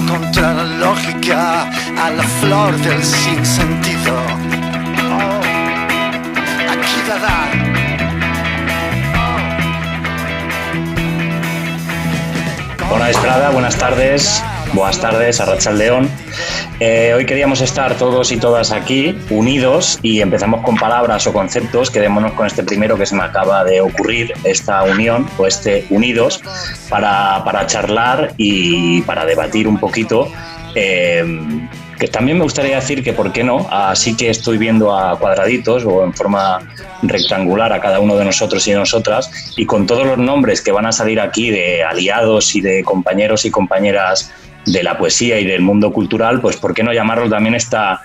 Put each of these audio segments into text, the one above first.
Contra la lógica, a la flor del sinsentido. Aquí la da. Bona vesprada, buenas tardes, Arratsaldeon. Hoy queríamos estar todos y todas aquí, unidos, y empezamos con palabras o conceptos. Quedémonos con este primero que se me acaba de ocurrir, esta unión o este unidos, para charlar y para debatir un poquito. Que también me gustaría decir que, ¿por qué no? Así que estoy viendo a cuadraditos o en forma rectangular a cada uno de nosotros y de nosotras, y con todos los nombres que van a salir aquí de aliados y de compañeros y compañeras de la poesía y del mundo cultural, pues ¿por qué no llamarlo también esta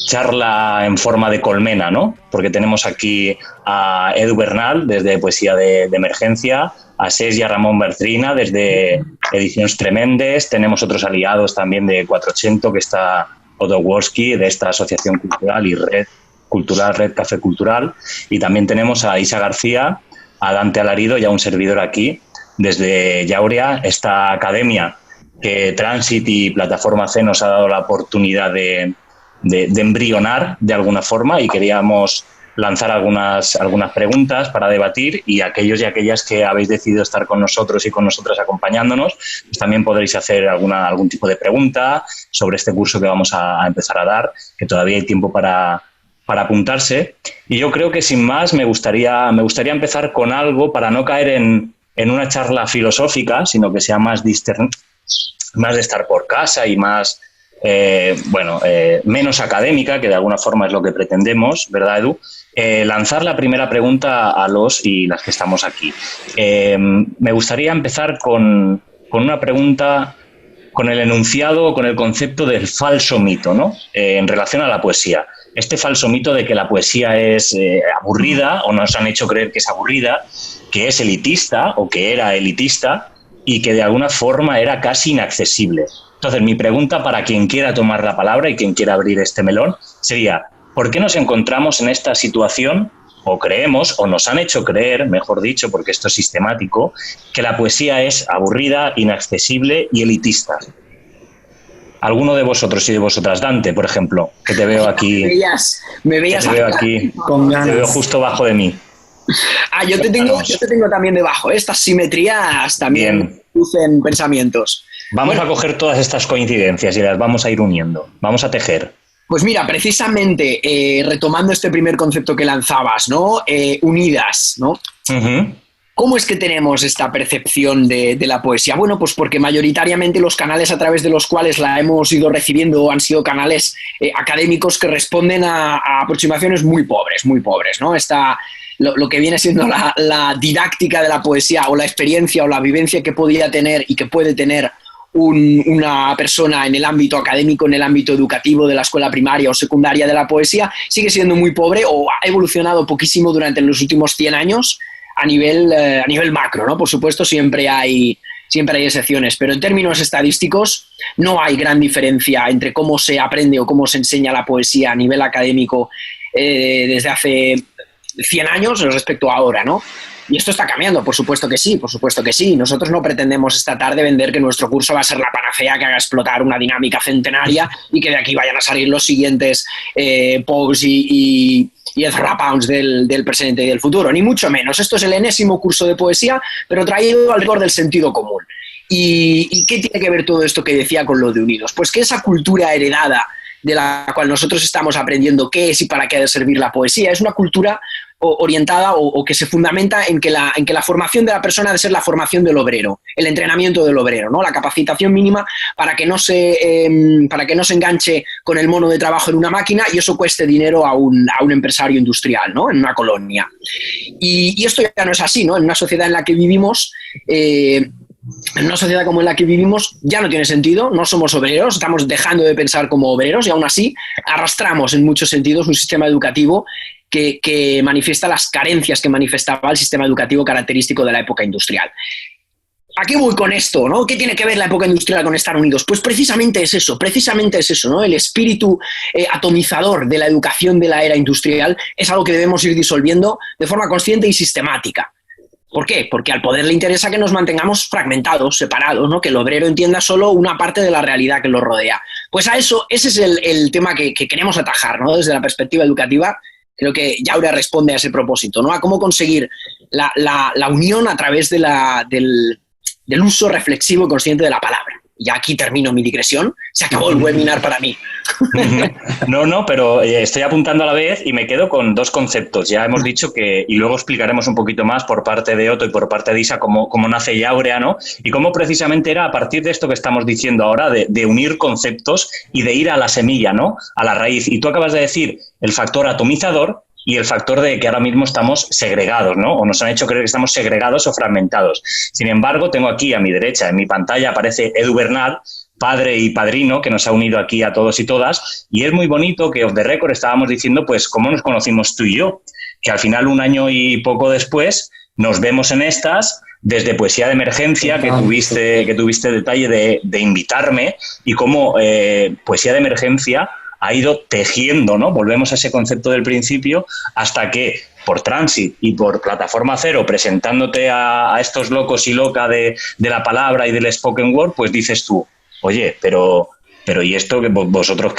charla en forma de colmena, ¿no? Porque tenemos aquí a Edu Bernal desde Poesía de Emergencia, a Cés y a Ramón Bertrina desde Ediciones Tremendes, tenemos otros aliados también de 480, que está Odoworski de esta asociación cultural y Red Cultural, Red Café Cultural, y también tenemos a Isa García, a Dante Alarido y a un servidor aquí desde Yauria, esta academia que Transit y Plataforma C nos ha dado la oportunidad de embrionar de alguna forma, y queríamos lanzar algunas preguntas para debatir, y aquellos y aquellas que habéis decidido estar con nosotros y con nosotras acompañándonos, pues también podréis hacer algún tipo de pregunta sobre este curso que vamos a empezar a dar, que todavía hay tiempo para apuntarse. Y yo creo que sin más me gustaría empezar con algo para no caer en una charla filosófica, sino que sea más de estar por casa y más menos académica, que de alguna forma es lo que pretendemos, ¿verdad, Edu? Lanzar la primera pregunta a los y las que estamos aquí. Me gustaría empezar con una pregunta, con el enunciado, con el concepto del falso mito, ¿no? En relación a la poesía. Este falso mito de que la poesía es aburrida, o nos han hecho creer que es aburrida, que es elitista o que era elitista, y que de alguna forma era casi inaccesible. Entonces, mi pregunta para quien quiera tomar la palabra y quien quiera abrir este melón sería: ¿por qué nos encontramos en esta situación, o creemos, o nos han hecho creer, mejor dicho, porque esto es sistemático, que la poesía es aburrida, inaccesible y elitista? ¿Alguno de vosotros y de vosotras? Dante, por ejemplo, que te veo aquí. Me veías te veo aquí, con ganas. Te veo justo bajo de mí. Yo te tengo también debajo. Estas simetrías también producen pensamientos. Vamos a coger todas estas coincidencias y las vamos a ir uniendo. Vamos a tejer. Pues mira, precisamente retomando este primer concepto que lanzabas, ¿no? Unidas, ¿no? Uh-huh. ¿Cómo es que tenemos esta percepción de la poesía? Bueno, pues porque mayoritariamente los canales a través de los cuales la hemos ido recibiendo han sido canales académicos que responden a aproximaciones muy pobres, ¿no? Lo que viene siendo la didáctica de la poesía, o la experiencia o la vivencia que podía tener y que puede tener una persona en el ámbito académico, en el ámbito educativo de la escuela primaria o secundaria de la poesía, sigue siendo muy pobre, o ha evolucionado poquísimo durante los últimos 100 años a nivel macro, ¿no? Por supuesto, siempre hay excepciones, pero en términos estadísticos no hay gran diferencia entre cómo se aprende o cómo se enseña la poesía a nivel académico desde hace 100 años respecto a ahora, ¿no? Y esto está cambiando, por supuesto que sí. Nosotros no pretendemos esta tarde vender que nuestro curso va a ser la panacea que haga explotar una dinámica centenaria y que de aquí vayan a salir los siguientes Poes y Ezra Pounds del presente y del futuro, ni mucho menos. Esto es el enésimo curso de poesía, pero traído al rigor del sentido común. ¿Y qué tiene que ver todo esto que decía con lo de unidos? Pues que esa cultura heredada de la cual nosotros estamos aprendiendo qué es y para qué ha de servir la poesía es una cultura orientada o que se fundamenta en que la formación de la persona ha de ser la formación del obrero, el entrenamiento del obrero, ¿no? La capacitación mínima para que no se enganche con el mono de trabajo en una máquina y eso cueste dinero a un empresario industrial, ¿no? En una colonia. Y esto ya no es así, ¿no? En una sociedad en la que vivimos, en una sociedad como en la que vivimos ya no tiene sentido, no somos obreros, estamos dejando de pensar como obreros y aún así arrastramos en muchos sentidos un sistema educativo que manifiesta las carencias que manifestaba el sistema educativo característico de la época industrial. ¿A qué voy con esto, no? ¿Qué tiene que ver la época industrial con estar unidos? Pues precisamente es eso, ¿no? El espíritu atomizador de la educación de la era industrial es algo que debemos ir disolviendo de forma consciente y sistemática. ¿Por qué? Porque al poder le interesa que nos mantengamos fragmentados, separados, ¿no? Que el obrero entienda solo una parte de la realidad que lo rodea. Pues a eso, ese es el tema que queremos atajar, ¿no? Desde la perspectiva educativa, creo que Yaura responde a ese propósito, ¿no? A cómo conseguir la unión a través del uso reflexivo y consciente de la palabra. Y aquí termino mi digresión. Se acabó el webinar para mí. No, pero estoy apuntando a la vez y me quedo con dos conceptos. Ya hemos dicho que, y luego explicaremos un poquito más por parte de Otto y por parte de Isa cómo nace Yaura, ¿no? Y cómo precisamente era a partir de esto que estamos diciendo ahora, de unir conceptos y de ir a la semilla, ¿no? A la raíz. Y tú acabas de decir el factor atomizador y el factor de que ahora mismo estamos segregados, ¿no? O nos han hecho creer que estamos segregados o fragmentados. Sin embargo, tengo aquí a mi derecha, en mi pantalla, aparece Edu Bernal, padre y padrino, que nos ha unido aquí a todos y todas, y es muy bonito que off the record estábamos diciendo, pues, cómo nos conocimos tú y yo, que al final, 1 año y poco después, nos vemos en estas, desde Poesía de Emergencia, que tuviste detalle de invitarme, y cómo Poesía de Emergencia ha ido tejiendo, ¿no? Volvemos a ese concepto del principio, hasta que por Transit y por Plataforma Cero, presentándote a estos locos y loca de la palabra y del spoken word, pues dices tú, oye, pero y esto que vosotros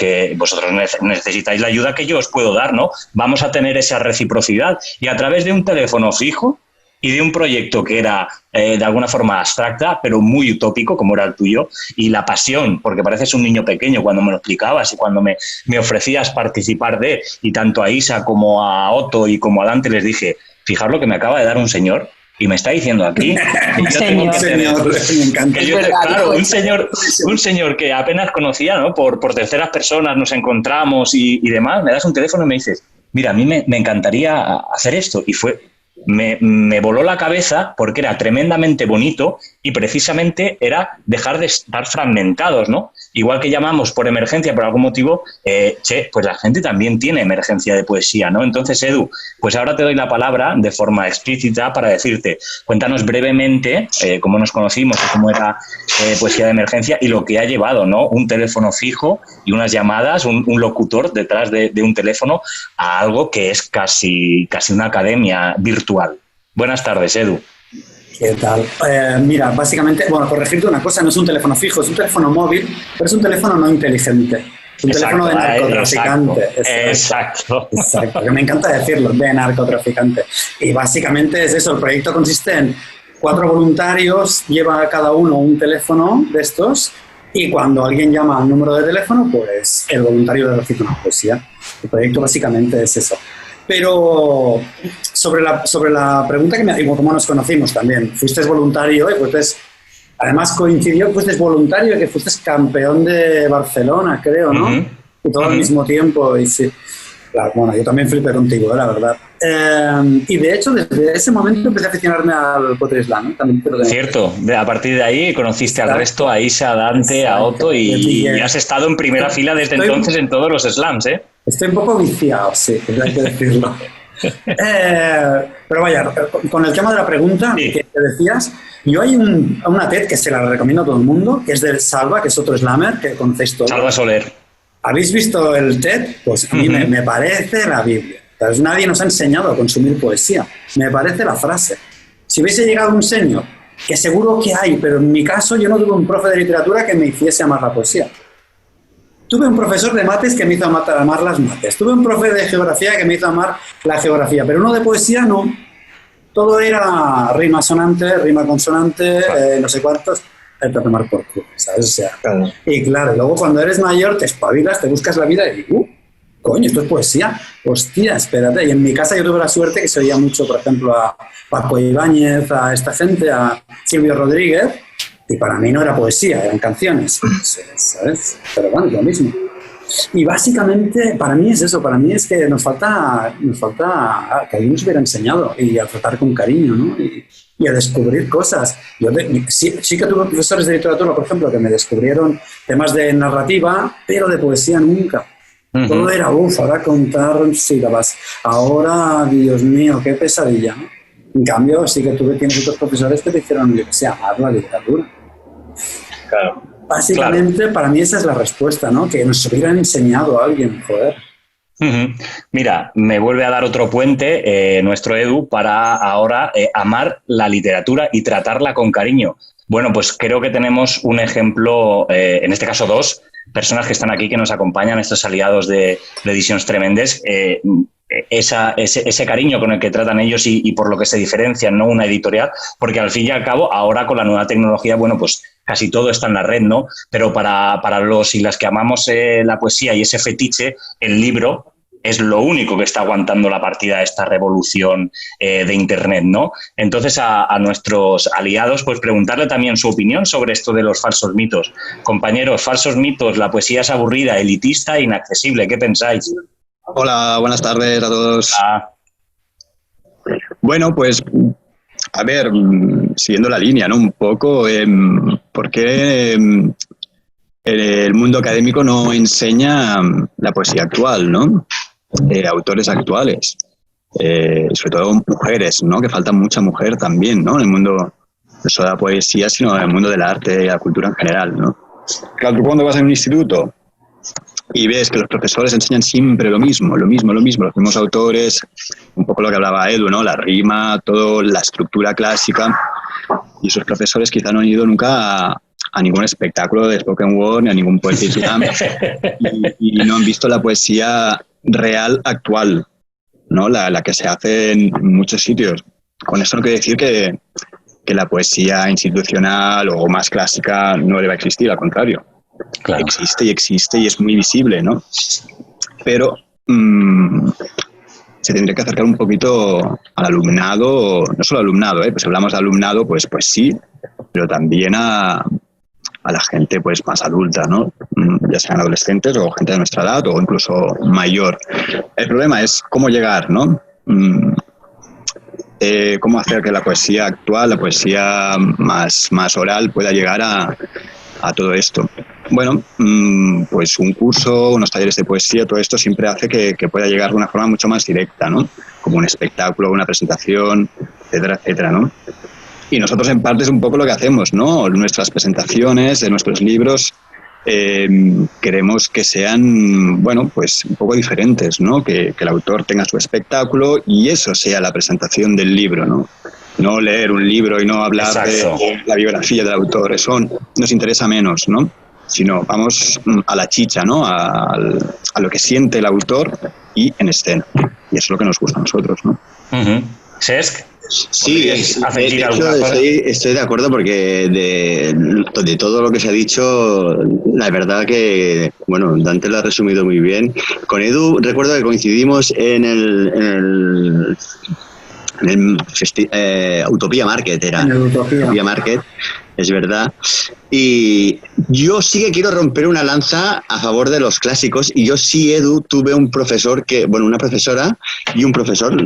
necesitáis la ayuda que yo os puedo dar, ¿no? Vamos a tener esa reciprocidad y a través de un teléfono fijo y de un proyecto que era de alguna forma abstracta, pero muy utópico, como era el tuyo, y la pasión, porque pareces un niño pequeño cuando me lo explicabas y cuando me ofrecías participar y tanto a Isa como a Otto y como a Dante les dije, fijaos lo que me acaba de dar un señor, y me está diciendo aquí un señor que apenas conocía, ¿no? Por terceras personas nos encontramos y demás, me das un teléfono y me dices, mira, a mí me encantaría hacer esto, y me voló la cabeza porque era tremendamente bonito y precisamente era dejar de estar fragmentados, ¿no? Igual que llamamos por emergencia por algún motivo, pues la gente también tiene emergencia de poesía, ¿no? Entonces, Edu, pues ahora te doy la palabra de forma explícita para decirte, cuéntanos brevemente cómo nos conocimos y cómo era Poesía de Emergencia y lo que ha llevado, ¿no? Un teléfono fijo y unas llamadas, un locutor detrás de un teléfono a algo que es casi una academia virtual. Buenas tardes, Edu. ¿Qué tal? Mira, básicamente, bueno, corregirte una cosa, no es un teléfono fijo, es un teléfono móvil, pero es un teléfono no inteligente. Es un teléfono de narcotraficante. Exacto. Que me encanta decirlo, de narcotraficante. Y básicamente es eso, el proyecto consiste en 4 voluntarios, lleva cada uno un teléfono de estos y cuando alguien llama al número de teléfono, pues el voluntario le recita una poesía. El proyecto básicamente es eso. Pero sobre la pregunta que me digo, ¿cómo nos conocimos también? Fuiste voluntario y fuiste, además coincidió, fuiste voluntario y que fuiste campeón de Barcelona, creo, ¿no? Y todo al mismo tiempo. Y sí, claro, bueno, yo también flipé contigo, la verdad. Y de hecho, desde ese momento empecé a aficionarme al Poetry Slam, ¿no? También, cierto, a partir de ahí conociste al resto, a Isa, a Dante, a Otto y has estado en primera fila desde entonces en todos los slams, ¿eh? Estoy un poco viciado, sí, hay que decirlo. Pero vaya, con el tema de la pregunta que te decías, yo hay una TED que se la recomiendo a todo el mundo, que es del Salva, que es otro slammer que conocéis todos. Salva Soler. ¿Habéis visto el TED? Pues a mí me parece la Biblia. Entonces, nadie nos ha enseñado a consumir poesía. Me parece la frase. Si hubiese llegado un señor, que seguro que hay, pero en mi caso yo no tuve un profe de literatura que me hiciese amar la poesía. Tuve un profesor de mates que me hizo amar las mates. Tuve un profe de geografía que me hizo amar la geografía, pero uno de poesía no. Todo era rima sonante, rima consonante, no sé cuántos. Hay que tomar por culo, ¿sabes? O sea, claro. Y claro, luego cuando eres mayor te espabilas, te buscas la vida y coño, esto es poesía. Hostia, espérate. Y en mi casa yo tuve la suerte que se oía mucho, por ejemplo, a Paco Ibáñez, a esta gente, a Silvio Rodríguez. Y para mí no era poesía, eran canciones, ¿sabes? Pero bueno, es lo mismo. Y básicamente, para mí es eso, para mí es que nos falta que alguien nos hubiera enseñado y a tratar con cariño, ¿no? Y a descubrir cosas. Yo sí que tuve profesores de literatura, por ejemplo, que me descubrieron temas de narrativa, pero de poesía nunca. Todo era, ahora contar sílabas. Ahora, Dios mío, qué pesadilla, ¿no? En cambio, sí que tienes otros profesores que te hicieron, amar la literatura. Claro. Básicamente, para mí esa es la respuesta, ¿no? Que nos hubieran enseñado a alguien, joder. Mira, me vuelve a dar otro puente nuestro Edu para ahora amar la literatura y tratarla con cariño. Bueno, pues creo que tenemos un ejemplo, en este caso dos personas que están aquí, que nos acompañan, estos aliados de Edicions Tremendes, ese cariño con el que tratan ellos y por lo que se diferencian, ¿no? Una editorial, porque al fin y al cabo, ahora con la nueva tecnología, bueno, pues casi todo está en la red, ¿no? Pero para los y las que amamos la poesía y ese fetiche, el libro es lo único que está aguantando la partida de esta revolución de Internet, ¿no? Entonces, a nuestros aliados, pues preguntarle también su opinión sobre esto de los falsos mitos. Compañeros, falsos mitos, la poesía es aburrida, elitista e inaccesible. ¿Qué pensáis? Hola, buenas tardes a todos. Bueno, pues, a ver, siguiendo la línea, ¿no? Un poco, ¿por qué el mundo académico no enseña la poesía actual, ¿no? Autores actuales, sobre todo mujeres, ¿no? Que falta mucha mujer también, ¿no? En el mundo, no solo de la poesía, sino en el mundo del arte y la cultura en general, ¿no? Claro, tú cuando vas a un instituto y ves que los profesores enseñan siempre lo mismo, los mismos autores, un poco lo que hablaba Edu, ¿no? La rima, todo, la estructura clásica, y esos profesores quizá no han ido nunca a ningún espectáculo de spoken word ni a ningún poetry slam y no han visto la poesía real actual, ¿no? La que se hace en muchos sitios. Con eso no quiere decir que la poesía institucional o más clásica no deba existir, al contrario. Claro. Existe y es muy visible, ¿no? Pero se tendría que acercar un poquito al alumnado, no solo al alumnado, pues si hablamos de alumnado, pues sí, pero también a la gente pues más adulta, ¿no? Ya sean adolescentes o gente de nuestra edad o incluso mayor. El problema es cómo llegar, ¿no? Cómo hacer que la poesía actual, la poesía más oral pueda llegar a todo esto. Bueno, pues un curso, unos talleres de poesía, todo esto siempre hace que pueda llegar de una forma mucho más directa, ¿no? Como un espectáculo, una presentación, etcétera, etcétera, ¿no? Y nosotros en parte es un poco lo que hacemos, ¿no? Nuestras presentaciones de nuestros libros queremos que sean, bueno, pues un poco diferentes, ¿no? Que el autor tenga su espectáculo y eso sea la presentación del libro, ¿no? No leer un libro y no hablar Exacto. de la biografía del autor, eso nos interesa menos, ¿no? Sino vamos a la chicha, ¿no? A lo que siente el autor y en escena. Y eso es lo que nos gusta a nosotros, ¿no? ¿Cesc? Sí, estoy de acuerdo porque de todo lo que se ha dicho, la verdad que, bueno, Dante lo ha resumido muy bien. Con Edu recuerdo que coincidimos en el Utopía Market, era. En el Utopía Market, es verdad. Y yo sí que quiero romper una lanza a favor de los clásicos y yo sí, Edu, tuve un profesor una profesora y un profesor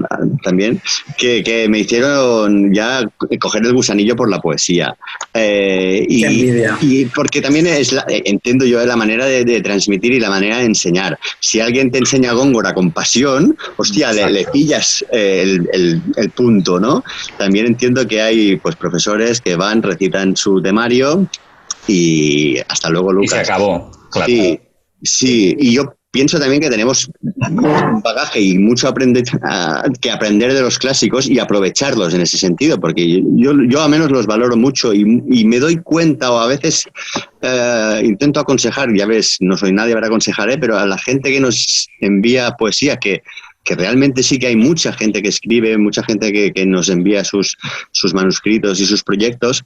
también que me hicieron ya coger el gusanillo por la poesía. Y porque también entiendo yo la manera de transmitir y la manera de enseñar. Si alguien te enseña Góngora con pasión, hostia, le pillas el punto, ¿no? También entiendo que hay pues profesores que van, recitan su temario y hasta luego, Lucas. Y se acabó, claro. Sí, y yo pienso también que tenemos un bagaje y mucho que aprender de los clásicos y aprovecharlos en ese sentido, porque yo al menos los valoro mucho y me doy cuenta, o a veces intento aconsejar, ya ves, no soy nadie para aconsejar, pero a la gente que nos envía poesía, que realmente sí que hay mucha gente que escribe, mucha gente que nos envía sus manuscritos y sus proyectos.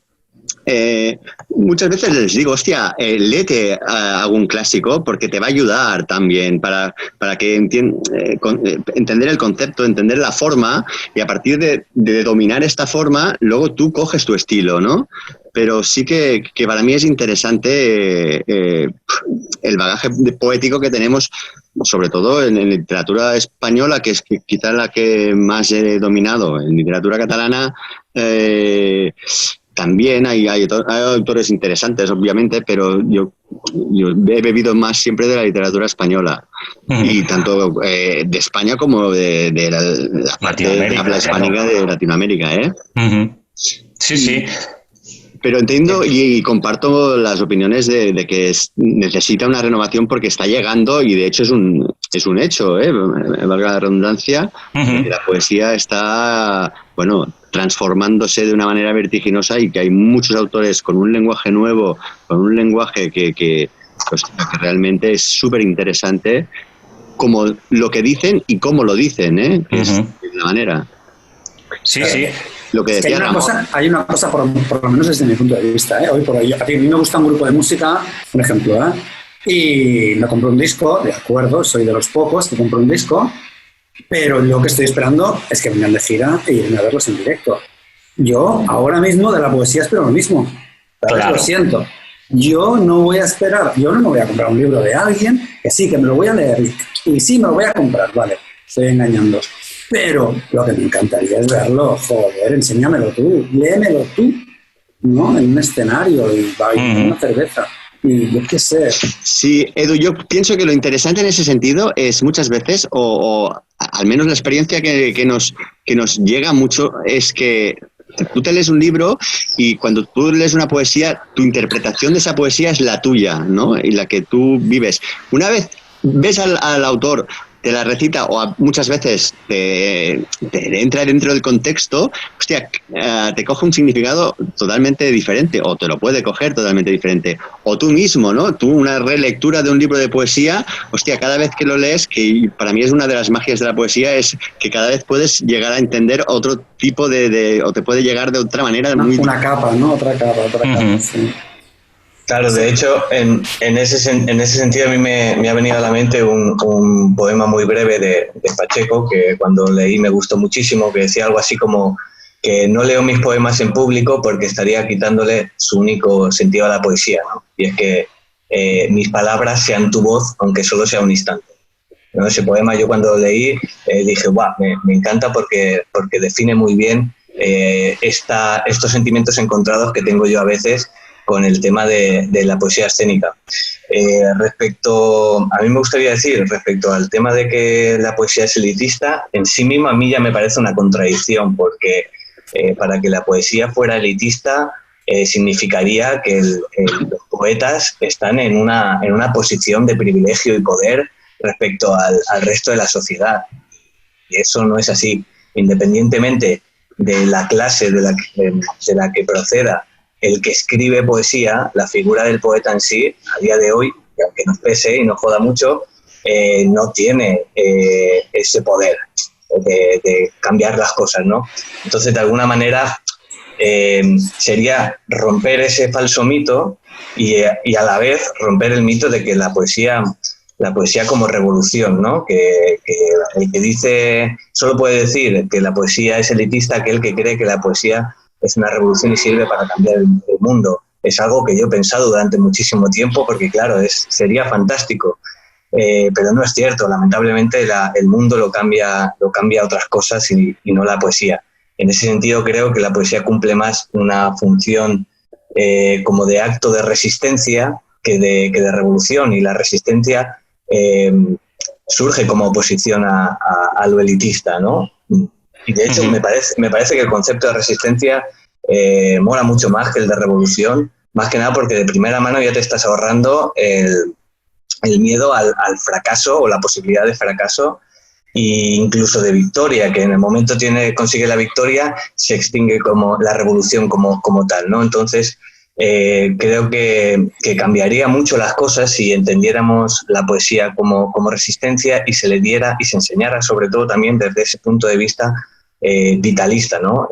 Muchas veces les digo, hostia, léete algún clásico porque te va a ayudar también para que entender el concepto, entender la forma y a partir de dominar esta forma, luego tú coges tu estilo, ¿no? Pero sí que para mí es interesante el bagaje poético que tenemos, sobre todo en literatura española, que es quizás la que más he dominado. En literatura catalana también hay autores interesantes, obviamente, pero yo he bebido más siempre de la literatura española. Y tanto de España como de la parte de habla hispánica de Latinoamérica, ¿eh? Sí. Pero entiendo y comparto las opiniones de que necesita una renovación porque está llegando y de hecho es un hecho, valga la redundancia, que la poesía está, bueno, transformándose de una manera vertiginosa y que hay muchos autores con un lenguaje nuevo, con un lenguaje que realmente es súper interesante, como lo que dicen y cómo lo dicen, que es la manera. Sí, sí. Lo que decía hay una cosa por lo menos desde mi punto de vista, hoy por hoy. A mí me gusta un grupo de música, por ejemplo, y me compro un disco, de acuerdo, soy de los pocos que compro un disco, pero lo que estoy esperando es que vengan de gira y irme a verlos en directo. Yo ahora mismo de la poesía espero lo mismo. Claro. Lo siento. Yo no voy a esperar, yo no me voy a comprar un libro de alguien que sí, que me lo voy a leer y sí me lo voy a comprar, vale, estoy engañando. Pero lo que me encantaría es verlo, joder, enséñamelo tú, léemelo tú, ¿no? En un escenario y va con una cerveza. Y yo qué sé. Sí, Edu, yo pienso que lo interesante en ese sentido es muchas veces, o al menos la experiencia que nos llega mucho, es que tú te lees un libro y cuando tú lees una poesía, tu interpretación de esa poesía es la tuya, ¿no? Y la que tú vives. Una vez ves al autor, te la recita o muchas veces te entra dentro del contexto, hostia, te coge un significado totalmente diferente o te lo puede coger totalmente diferente. O tú mismo, ¿no? Tú una relectura de un libro de poesía, hostia, cada vez que lo lees, que para mí es una de las magias de la poesía, es que cada vez puedes llegar a entender otro tipo o te puede llegar de otra manera. Una capa, ¿no? Otra capa, sí. Claro, de hecho, en ese sentido a mí me ha venido a la mente un poema muy breve de Pacheco, que cuando leí me gustó muchísimo, que decía algo así como que no leo mis poemas en público porque estaría quitándole su único sentido a la poesía, ¿no? Y es que mis palabras sean tu voz, aunque solo sea un instante, ¿no? Ese poema yo cuando lo leí dije, guau, me encanta porque define muy bien estos sentimientos encontrados que tengo yo a veces con el tema de la poesía escénica. A mí me gustaría decir, respecto al tema de que la poesía es elitista, en sí misma a mí ya me parece una contradicción, porque para que la poesía fuera elitista significaría que los poetas están en una posición de privilegio y poder respecto al resto de la sociedad. Y eso no es así. Independientemente de la clase de la que proceda el que escribe poesía, la figura del poeta en sí, a día de hoy, aunque nos pese y nos joda mucho, no tiene ese poder de cambiar las cosas, ¿no? Entonces, de alguna manera, sería romper ese falso mito y a la vez romper el mito de que la poesía como revolución, ¿no? Que el que dice, solo puede decir que la poesía es elitista aquel que cree que la poesía es una revolución y sirve para cambiar el mundo. Es algo que yo he pensado durante muchísimo tiempo porque, claro, sería fantástico, pero no es cierto. Lamentablemente el mundo lo cambia otras cosas y no la poesía. En ese sentido creo que la poesía cumple más una función como de acto de resistencia que de revolución, y la resistencia surge como oposición a lo elitista, ¿no? Y de hecho me parece que el concepto de resistencia mola mucho más que el de revolución, más que nada porque de primera mano ya te estás ahorrando el miedo al fracaso o la posibilidad de fracaso e incluso de victoria, que en el momento consigue la victoria, se extingue como la revolución como tal, ¿no? Entonces creo que cambiaría mucho las cosas si entendiéramos la poesía como resistencia y se le diera y se enseñara sobre todo también desde ese punto de vista vitalista, ¿no?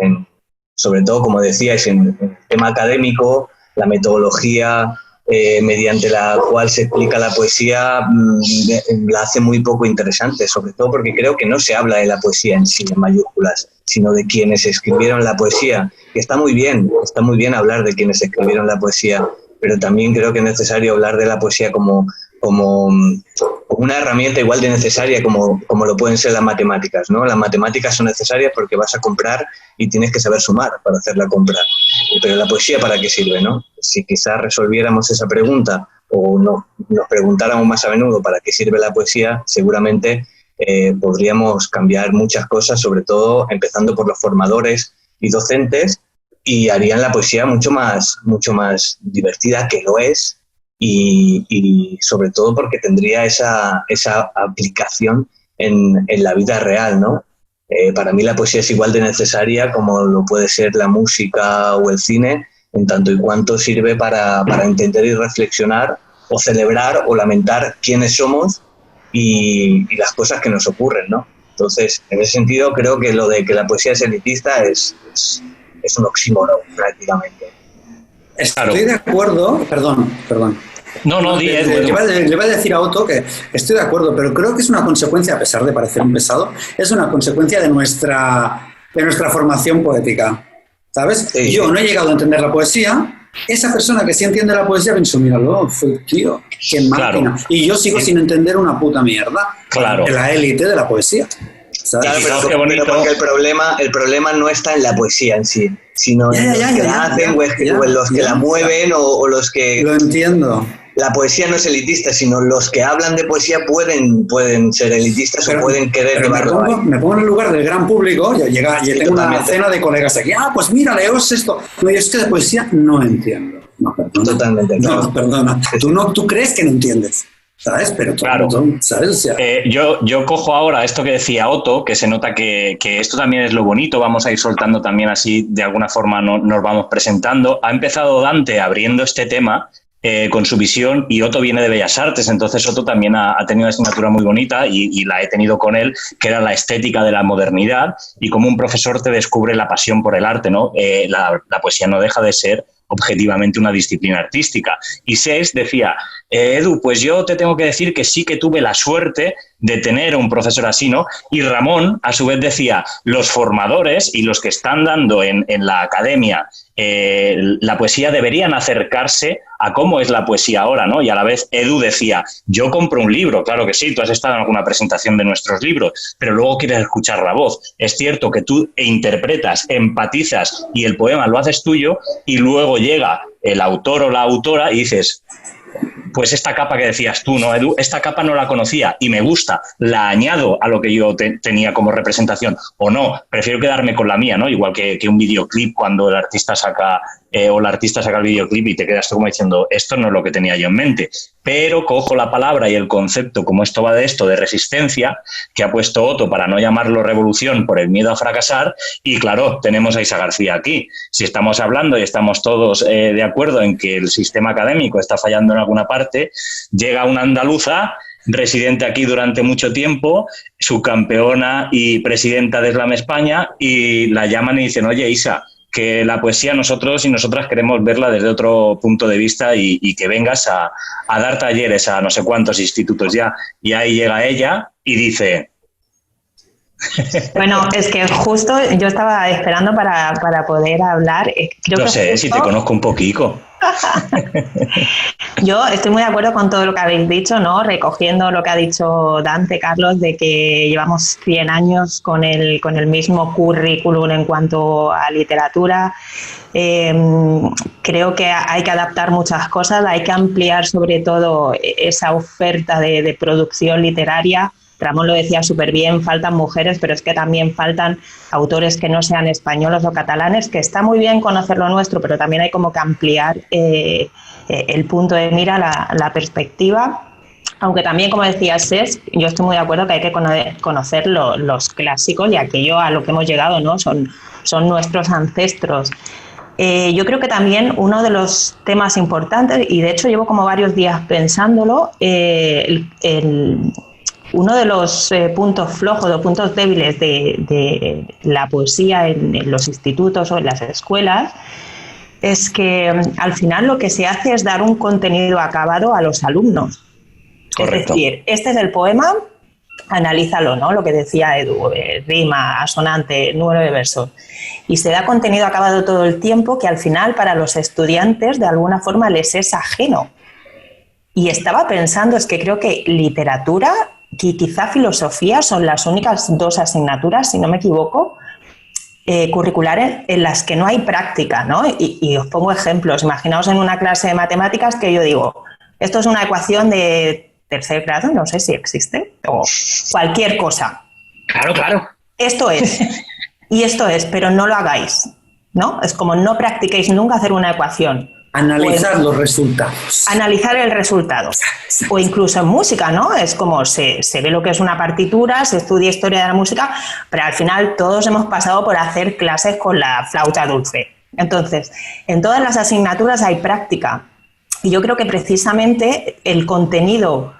Sobre todo, como decíais, en el tema académico, la metodología mediante la cual se explica la poesía la hace muy poco interesante, sobre todo porque creo que no se habla de la poesía en sí, en mayúsculas, sino de quienes escribieron la poesía, que está muy bien hablar de quienes escribieron la poesía, pero también creo que es necesario hablar de la poesía como una herramienta igual de necesaria como lo pueden ser las matemáticas, ¿no? Las matemáticas son necesarias porque vas a comprar y tienes que saber sumar para hacer la compra. Pero la poesía, ¿para qué sirve, no? Si quizás resolviéramos esa pregunta o nos preguntáramos más a menudo para qué sirve la poesía, seguramente podríamos cambiar muchas cosas, sobre todo empezando por los formadores y docentes, y harían la poesía mucho más divertida, que lo es, y sobre todo porque tendría esa aplicación en la vida real, ¿no? Para mí la poesía es igual de necesaria como lo puede ser la música o el cine, en tanto y cuanto sirve para entender y reflexionar o celebrar o lamentar quiénes somos y las cosas que nos ocurren, ¿no? Entonces, en ese sentido, creo que lo de que la poesía es elitista es un oxímoron, prácticamente. Estoy de acuerdo, perdón. No, di Edu. Le iba a decir a Otto que estoy de acuerdo, pero creo que es una consecuencia, a pesar de parecer un pesado, es una consecuencia de nuestra formación poética, ¿sabes? Sí. Yo no he llegado a entender la poesía. Esa persona que sí entiende la poesía pienso, míralo, tío, qué máquina. Claro. Y yo sigo sin entender una puta mierda. Claro. De la élite de la poesía. ¿Sabes? Claro, Qué bonito. pero porque el problema no está en la poesía en sí, sino en los que la hacen o en los que la mueven o los que... Lo entiendo. La poesía no es elitista, sino los que hablan de poesía pueden ser elitistas o pueden querer llevarlo ahí. Me pongo en el lugar del gran público, y tengo una cena de colegas aquí, pues mira, leos esto. No, yo es que de poesía no entiendo. No, perdona. Totalmente. No, perdona. Tú crees que no entiendes, ¿sabes? Pero tú, Claro. ¿sabes? O sea, Yo cojo ahora esto que decía Otto, que se nota que esto también es lo bonito, vamos a ir soltando también así, de alguna forma nos vamos presentando. Ha empezado Dante abriendo este tema con su visión, y Otto viene de Bellas Artes, entonces Otto también ha tenido una asignatura muy bonita y la he tenido con él, que era la estética de la modernidad, y como un profesor te descubre la pasión por el arte, ¿no? La poesía no deja de ser objetivamente una disciplina artística. Y Sés decía, Edu, pues yo te tengo que decir que sí que tuve la suerte de tener un profesor así, ¿no? Y Ramón, a su vez, decía, los formadores y los que están dando en la academia la poesía deberían acercarse a cómo es la poesía ahora, ¿no? Y a la vez Edu decía, yo compro un libro, claro que sí, tú has estado en alguna presentación de nuestros libros, pero luego quieres escuchar la voz. Es cierto que tú interpretas, empatizas y el poema lo haces tuyo, y luego llega el autor o la autora y dices, pues esta capa que decías tú, ¿no, Edu? Esta capa no la conocía y me gusta, la añado a lo que yo tenía como representación, o no, prefiero quedarme con la mía, ¿no? Igual que un videoclip, cuando el artista saca o la artista saca el videoclip y te quedas tú como diciendo, esto no es lo que tenía yo en mente, pero cojo la palabra y el concepto, como esto va de esto, de resistencia, que ha puesto Otto para no llamarlo revolución por el miedo a fracasar, y claro, tenemos a Isa García aquí. Si estamos hablando y estamos todos de acuerdo en que el sistema académico está fallando en alguna parte, llega una andaluza residente aquí durante mucho tiempo, subcampeona y presidenta de Slam España, y la llaman y dicen, oye, Isa, que la poesía nosotros y nosotras queremos verla desde otro punto de vista y que vengas a dar talleres a no sé cuántos institutos ya. Y ahí llega ella y dice... Bueno, es que justo yo estaba esperando para poder hablar. No sé, si te conozco un poquito. Yo estoy muy de acuerdo con todo lo que habéis dicho, ¿no? Recogiendo lo que ha dicho Dante, Carlos, de que llevamos 100 años con el mismo currículum en cuanto a literatura. Creo que hay que adaptar muchas cosas, hay que ampliar sobre todo esa oferta de producción literaria. Ramón lo decía súper bien, faltan mujeres, pero es que también faltan autores que no sean españoles o catalanes, que está muy bien conocer lo nuestro, pero también hay como que ampliar el punto de mira, la perspectiva. Aunque también, como decía Sés, yo estoy muy de acuerdo que hay que conocer los clásicos y aquello a lo que hemos llegado, ¿no? Son nuestros ancestros. Yo creo que también uno de los temas importantes, y de hecho llevo como varios días pensándolo, uno de los puntos flojos o puntos débiles de la poesía en los institutos o en las escuelas es que al final lo que se hace es dar un contenido acabado a los alumnos. Correcto. Es decir, este es el poema, analízalo, ¿no? Lo que decía Edu, rima, asonante, número de versos. Y se da contenido acabado todo el tiempo que al final para los estudiantes de alguna forma les es ajeno. Y estaba pensando, es que creo que literatura y quizá filosofía son las únicas dos asignaturas, si no me equivoco, curriculares en las que no hay práctica, ¿no? Y os pongo ejemplos. Imaginaos en una clase de matemáticas que yo digo, esto es una ecuación de tercer grado, no sé si existe, o cualquier cosa. Claro. Esto es, y esto es, pero no lo hagáis. ¿no? Es como no practiquéis nunca hacer una ecuación. Analizar los resultados. Analizar el resultado. O incluso en música, ¿no? Es como se ve lo que es una partitura, se estudia historia de la música, pero al final todos hemos pasado por hacer clases con la flauta dulce. Entonces, en todas las asignaturas hay práctica. Y yo creo que precisamente el contenido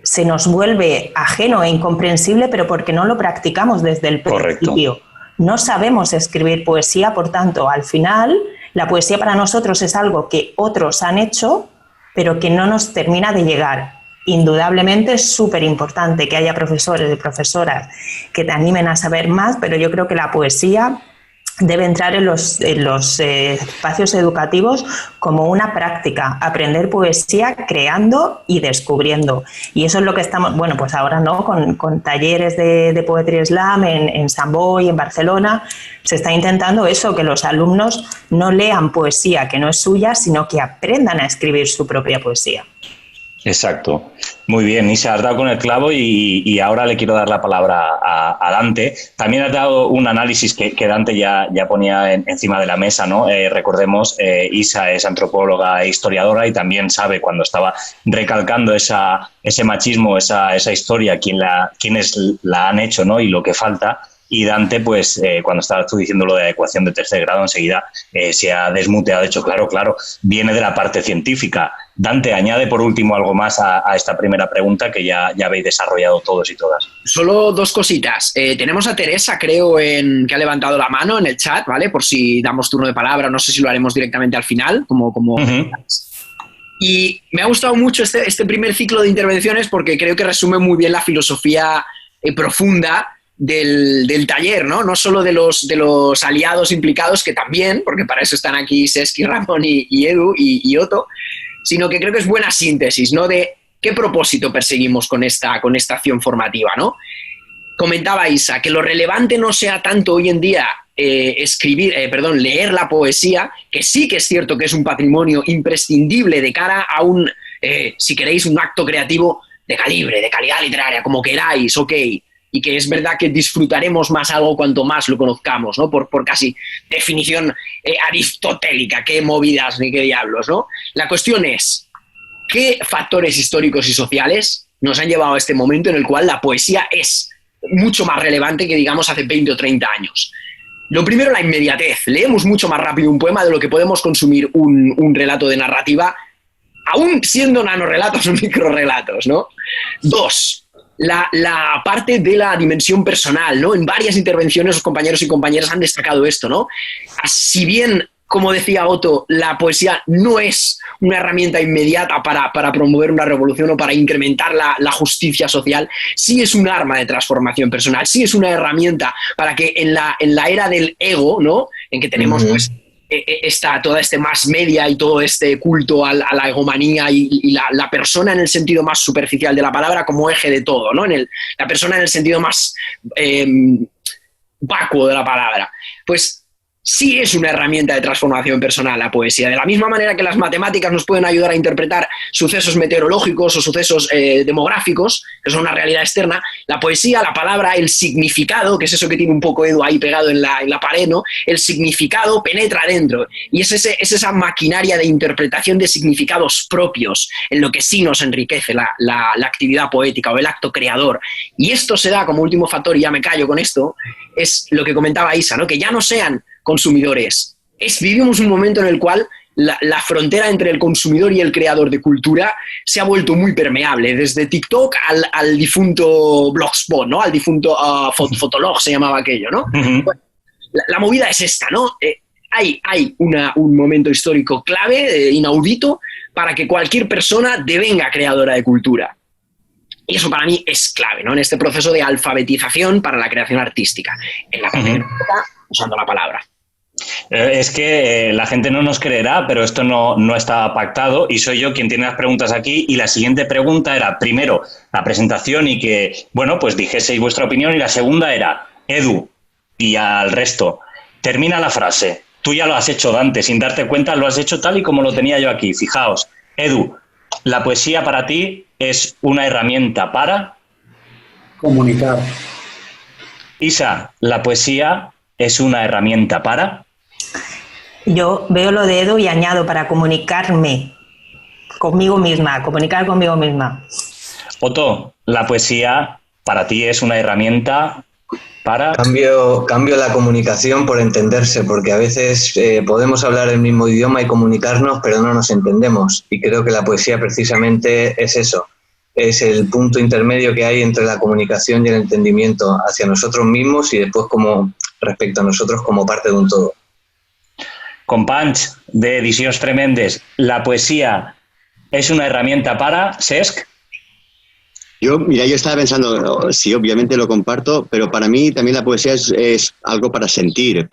se nos vuelve ajeno e incomprensible, pero porque no lo practicamos desde el principio. Correcto. No sabemos escribir poesía, por tanto, al final, la poesía para nosotros es algo que otros han hecho, pero que no nos termina de llegar. Indudablemente es súper importante que haya profesores y profesoras que te animen a saber más, pero yo creo que la poesía debe entrar en los espacios educativos como una práctica, aprender poesía creando y descubriendo. Y eso es lo que estamos, bueno, pues ahora no, con talleres de Poetry Slam en Sant Boi, en Barcelona, se está intentando eso, que los alumnos no lean poesía que no es suya, sino que aprendan a escribir su propia poesía. Exacto. Muy bien, Isa, has dado con el clavo y ahora le quiero dar la palabra a Dante. También has dado un análisis que Dante ya ponía encima de la mesa, ¿no? Recordemos, Isa es antropóloga e historiadora y también sabe cuando estaba recalcando ese machismo, esa historia, quiénes la han hecho, ¿no? Y lo que falta. Y Dante, pues, cuando estabas tú diciendo lo de la ecuación de tercer grado, enseguida se ha desmuteado. De hecho, claro, viene de la parte científica. Dante, añade por último algo más a esta primera pregunta que ya habéis desarrollado todos y todas. Solo dos cositas. Tenemos a Teresa, creo, que ha levantado la mano en el chat, ¿vale? Por si damos turno de palabra, no sé si lo haremos directamente al final, como Uh-huh. Y me ha gustado mucho este primer ciclo de intervenciones porque creo que resume muy bien la filosofía profunda del taller, ¿no? No solo de los aliados implicados, que también, porque para eso están aquí Sesky, Ramón y Edu y Otto, sino que creo que es buena síntesis, ¿no? De qué propósito perseguimos con esta acción formativa, ¿no? Comentaba Isa, que lo relevante no sea tanto hoy en día leer la poesía, que sí que es cierto que es un patrimonio imprescindible de cara a si queréis, un acto creativo de calibre, de calidad literaria, como queráis, ok, y que es verdad que disfrutaremos más algo cuanto más lo conozcamos, ¿no? Por casi definición aristotélica, qué movidas ni qué diablos, ¿no? La cuestión es, ¿qué factores históricos y sociales nos han llevado a este momento en el cual la poesía es mucho más relevante que, digamos, hace 20 o 30 años? Lo primero, la inmediatez. Leemos mucho más rápido un poema de lo que podemos consumir un relato de narrativa, aún siendo nanorelatos o microrelatos, ¿no? Dos, la parte de la dimensión personal, ¿no? En varias intervenciones los compañeros y compañeras han destacado esto, ¿no? Si bien, como decía Otto, la poesía no es una herramienta inmediata para promover una revolución o para incrementar la justicia social, sí es un arma de transformación personal, sí es una herramienta para que en la era del ego, ¿no? En que tenemos, pues, toda este mass media y todo este culto a la egomanía y la persona en el sentido más superficial de la palabra como eje de todo, ¿no? La persona en el sentido más vacuo de la palabra. Pues sí es una herramienta de transformación personal la poesía. De la misma manera que las matemáticas nos pueden ayudar a interpretar sucesos meteorológicos o sucesos demográficos, que son una realidad externa, la poesía, la palabra, el significado, que es eso que tiene un poco Edu ahí pegado en la pared, ¿no? El significado penetra dentro y es esa maquinaria de interpretación de significados propios en lo que sí nos enriquece la actividad poética o el acto creador. Y esto se da como último factor, y ya me callo con esto, es lo que comentaba Isa, ¿no? Que ya no sean consumidores. Vivimos un momento en el cual la frontera entre el consumidor y el creador de cultura se ha vuelto muy permeable, desde TikTok al difunto Blogspot, ¿no? Al difunto Fotolog se llamaba aquello, ¿no? Uh-huh. Bueno, la movida es esta, ¿no? Hay un momento histórico clave, inaudito, para que cualquier persona devenga creadora de cultura. Y eso para mí es clave, ¿no? En este proceso de alfabetización para la creación artística. En la primera época, usando la palabra. Es que la gente no nos creerá, pero esto no está pactado y soy yo quien tiene las preguntas aquí. Y la siguiente pregunta era, primero, la presentación y que, bueno, pues dijeseis vuestra opinión. Y la segunda era, Edu, y al resto, termina la frase. Tú ya lo has hecho, Dante, sin darte cuenta, lo has hecho tal y como lo tenía yo aquí. Fijaos, Edu, la poesía para ti es una herramienta para... comunicar. Isa, la poesía es una herramienta para... Yo veo lo de Edu y añado para comunicarme conmigo misma, comunicar conmigo misma. Otto, la poesía para ti es una herramienta para... Cambio la comunicación por entenderse, porque a veces podemos hablar el mismo idioma y comunicarnos, pero no nos entendemos. Y creo que la poesía precisamente es eso. Es el punto intermedio que hay entre la comunicación y el entendimiento hacia nosotros mismos y después como respecto a nosotros como parte de un todo. Companys de Edicions Tremendes, la poesía es una herramienta para Cesc. Yo estaba pensando, sí, obviamente lo comparto, pero para mí también la poesía es algo para sentir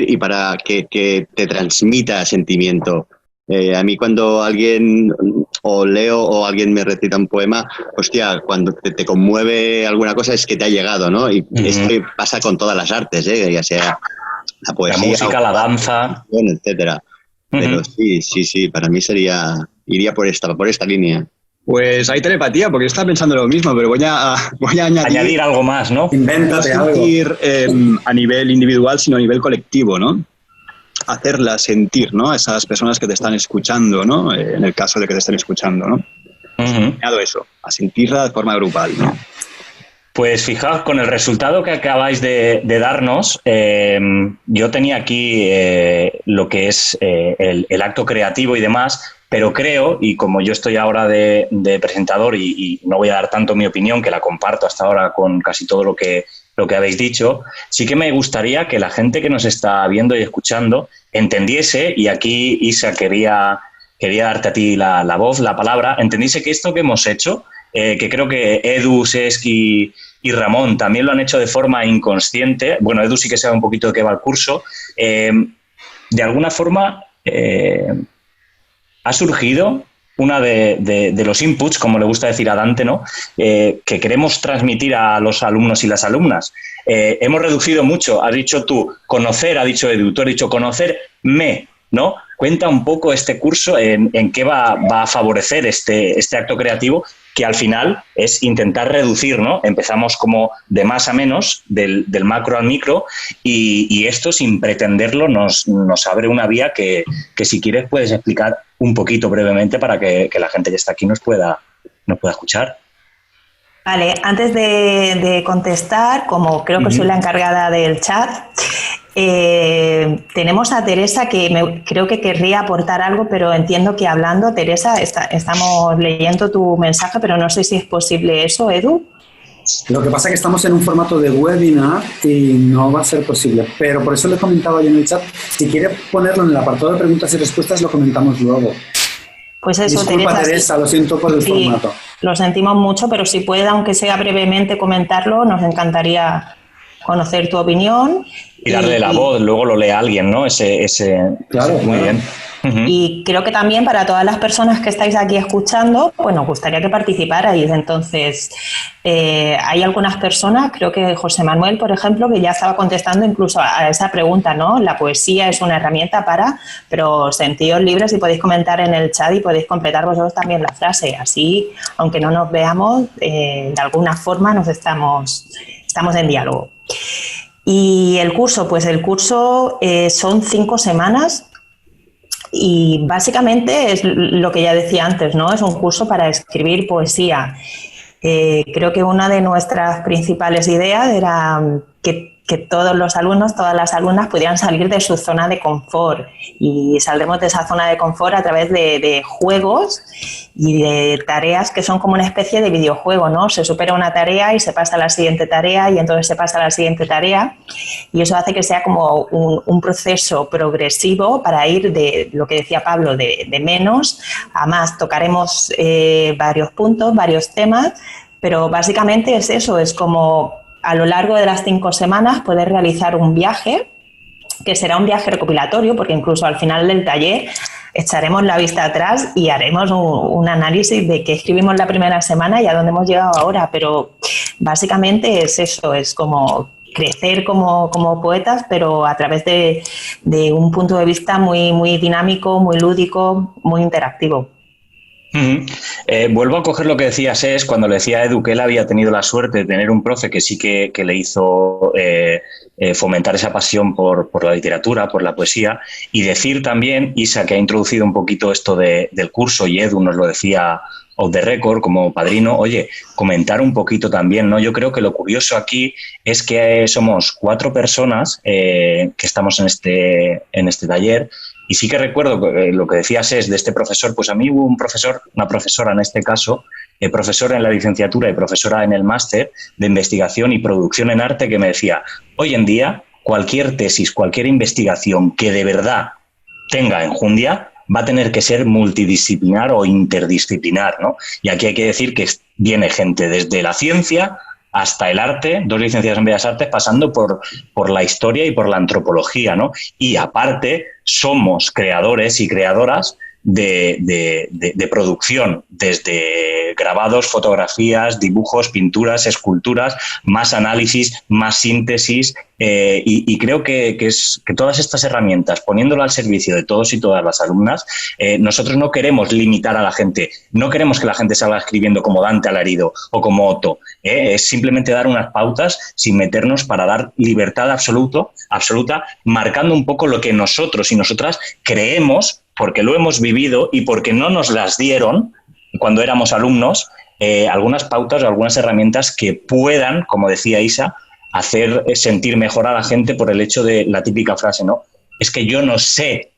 y para que te transmita sentimiento. A mí cuando alguien o leo o alguien me recita un poema, hostia, cuando te conmueve alguna cosa es que te ha llegado, ¿no? Y esto pasa con todas las artes, ya sea la poesía, la música, la danza, etcétera. Pero sí, para mí iría por esta línea. Pues hay telepatía, porque yo estaba pensando lo mismo, pero voy a añadir algo más, ¿no? Invéntate no sentir a nivel individual, sino a nivel colectivo, ¿no? Hacerla sentir, ¿no? A esas personas que te están escuchando, ¿no? En el caso de que te estén escuchando, ¿no? Añado eso, a sentirla de forma grupal, ¿no? Pues fijaos, con el resultado que acabáis de darnos, yo tenía aquí lo que es el acto creativo y demás, pero creo, y como yo estoy ahora de presentador y no voy a dar tanto mi opinión, que la comparto hasta ahora con casi todo lo que habéis dicho, sí que me gustaría que la gente que nos está viendo y escuchando entendiese, y aquí Isa quería darte a ti la voz, la palabra, entendiese que esto que hemos hecho, que creo que Edu, Cesc y Ramón también lo han hecho de forma inconsciente, bueno, Edu sí que sabe un poquito de qué va el curso, de alguna forma ha surgido una de los inputs, como le gusta decir a Dante, ¿no? Que queremos transmitir a los alumnos y las alumnas. Hemos reducido mucho, has dicho tú, conocer, ha dicho Edu, tú has dicho conocerme, ¿no? Cuenta un poco este curso en qué va a favorecer este acto creativo, que al final es intentar reducir, ¿no? Empezamos como de más a menos, del macro al micro, y esto, sin pretenderlo, nos abre una vía que si quieres puedes explicar un poquito brevemente para que la gente que está aquí nos pueda escuchar. Vale, antes de contestar, como creo que soy la encargada del chat, tenemos a Teresa que creo que querría aportar algo, pero entiendo que hablando, Teresa, estamos leyendo tu mensaje, pero no sé si es posible eso, Edu. Lo que pasa es que estamos en un formato de webinar y no va a ser posible, pero por eso le comentaba yo en el chat, si quiere ponerlo en el apartado de preguntas y respuestas lo comentamos luego. Pues eso, disculpa, Teresa, lo siento por el formato. Lo sentimos mucho, pero si puede, aunque sea brevemente, comentarlo, nos encantaría conocer tu opinión. Y darle la voz, luego lo lee alguien, ¿no? Claro, muy bien. Y creo que también para todas las personas que estáis aquí escuchando, pues nos gustaría que participarais. Entonces, hay algunas personas, creo que José Manuel, por ejemplo, que ya estaba contestando incluso a esa pregunta, ¿no? La poesía es una herramienta pero sentíos libres y podéis comentar en el chat y podéis completar vosotros también la frase. Así, aunque no nos veamos, de alguna forma estamos en diálogo. Y el curso, son 5 semanas. Y básicamente es lo que ya decía antes, ¿no? Es un curso para escribir poesía. Creo que una de nuestras principales ideas era que todos los alumnos, todas las alumnas pudieran salir de su zona de confort, y saldremos de esa zona de confort a través de juegos y de tareas que son como una especie de videojuego, ¿no? Se supera una tarea y se pasa a la siguiente tarea y entonces se pasa a la siguiente tarea, y eso hace que sea como un proceso progresivo para ir de lo que decía Pablo, de menos a más. Tocaremos varios puntos, varios temas, pero básicamente es eso, es como a lo largo de las 5 semanas poder realizar un viaje, que será un viaje recopilatorio, porque incluso al final del taller echaremos la vista atrás y haremos un análisis de qué escribimos la primera semana y a dónde hemos llegado ahora, pero básicamente es eso, es como crecer como poetas, pero a través de un punto de vista muy, muy dinámico, muy lúdico, muy interactivo. Vuelvo a coger lo que decía Ses cuando le decía a Edu que él había tenido la suerte de tener un profe que sí que le hizo fomentar esa pasión por la literatura, por la poesía, y decir también, Isa, que ha introducido un poquito esto del curso, y Edu nos lo decía off the record como padrino, oye, comentar un poquito también, ¿no? Yo creo que lo curioso aquí es que somos 4 personas que estamos en este taller. Y sí que recuerdo lo que decías es de este profesor, pues a mí hubo un profesor, una profesora en este caso, profesora en la licenciatura y profesora en el máster de investigación y producción en arte, que me decía, hoy en día cualquier tesis, cualquier investigación que de verdad tenga enjundia va a tener que ser multidisciplinar o interdisciplinar, ¿no? Y aquí hay que decir que viene gente desde la ciencia hasta el arte, 2 licenciados en Bellas Artes, pasando por la historia y por la antropología, ¿no? Y aparte, somos creadores y creadoras de producción, desde grabados, fotografías, dibujos, pinturas, esculturas, más análisis, más síntesis, y creo que todas estas herramientas, poniéndolo al servicio de todos y todas las alumnas, nosotros no queremos limitar a la gente, no queremos que la gente salga escribiendo como Dante Alarido o como Otto, es simplemente dar unas pautas sin meternos para dar libertad absoluta, marcando un poco lo que nosotros y nosotras creemos, porque lo hemos vivido y porque no nos las dieron cuando éramos alumnos, algunas pautas o algunas herramientas que puedan, como decía Isa, hacer sentir mejor a la gente por el hecho de la típica frase, ¿no? Es que yo no sé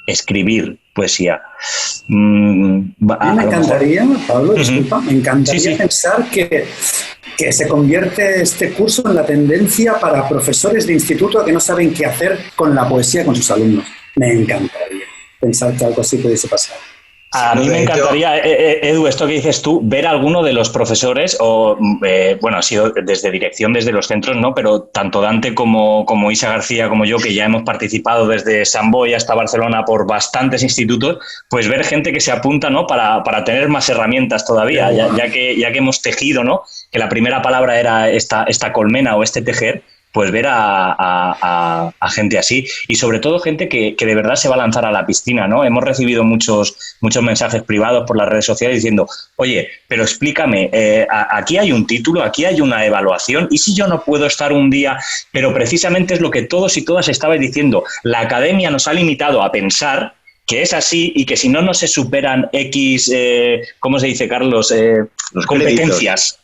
escribir poesía. Me encantaría, Pablo, disculpa, me encantaría pensar que se convierte este curso en la tendencia para profesores de instituto que no saben qué hacer con la poesía con sus alumnos. Me encantaría pensar que algo así pudiese pasar. A mí me encantaría, Edu, esto que dices tú, ver a alguno de los profesores, o bueno, ha sido desde dirección, desde los centros, ¿no? Pero tanto Dante como Isa García, como yo, que ya hemos participado desde Sant Boi hasta Barcelona por bastantes institutos, pues ver gente que se apunta, ¿no? Para tener más herramientas todavía, ya que hemos tejido, ¿no? Que la primera palabra era esta colmena o este tejer. Pues ver a gente así y sobre todo gente que de verdad se va a lanzar a la piscina, ¿no? Hemos recibido muchos mensajes privados por las redes sociales diciendo, oye, pero explícame, aquí hay un título, aquí hay una evaluación, y si yo no puedo estar un día, pero precisamente es lo que todos y todas estabais diciendo, la academia nos ha limitado a pensar que es así y que si no se superan X, ¿cómo se dice, Carlos? Competencias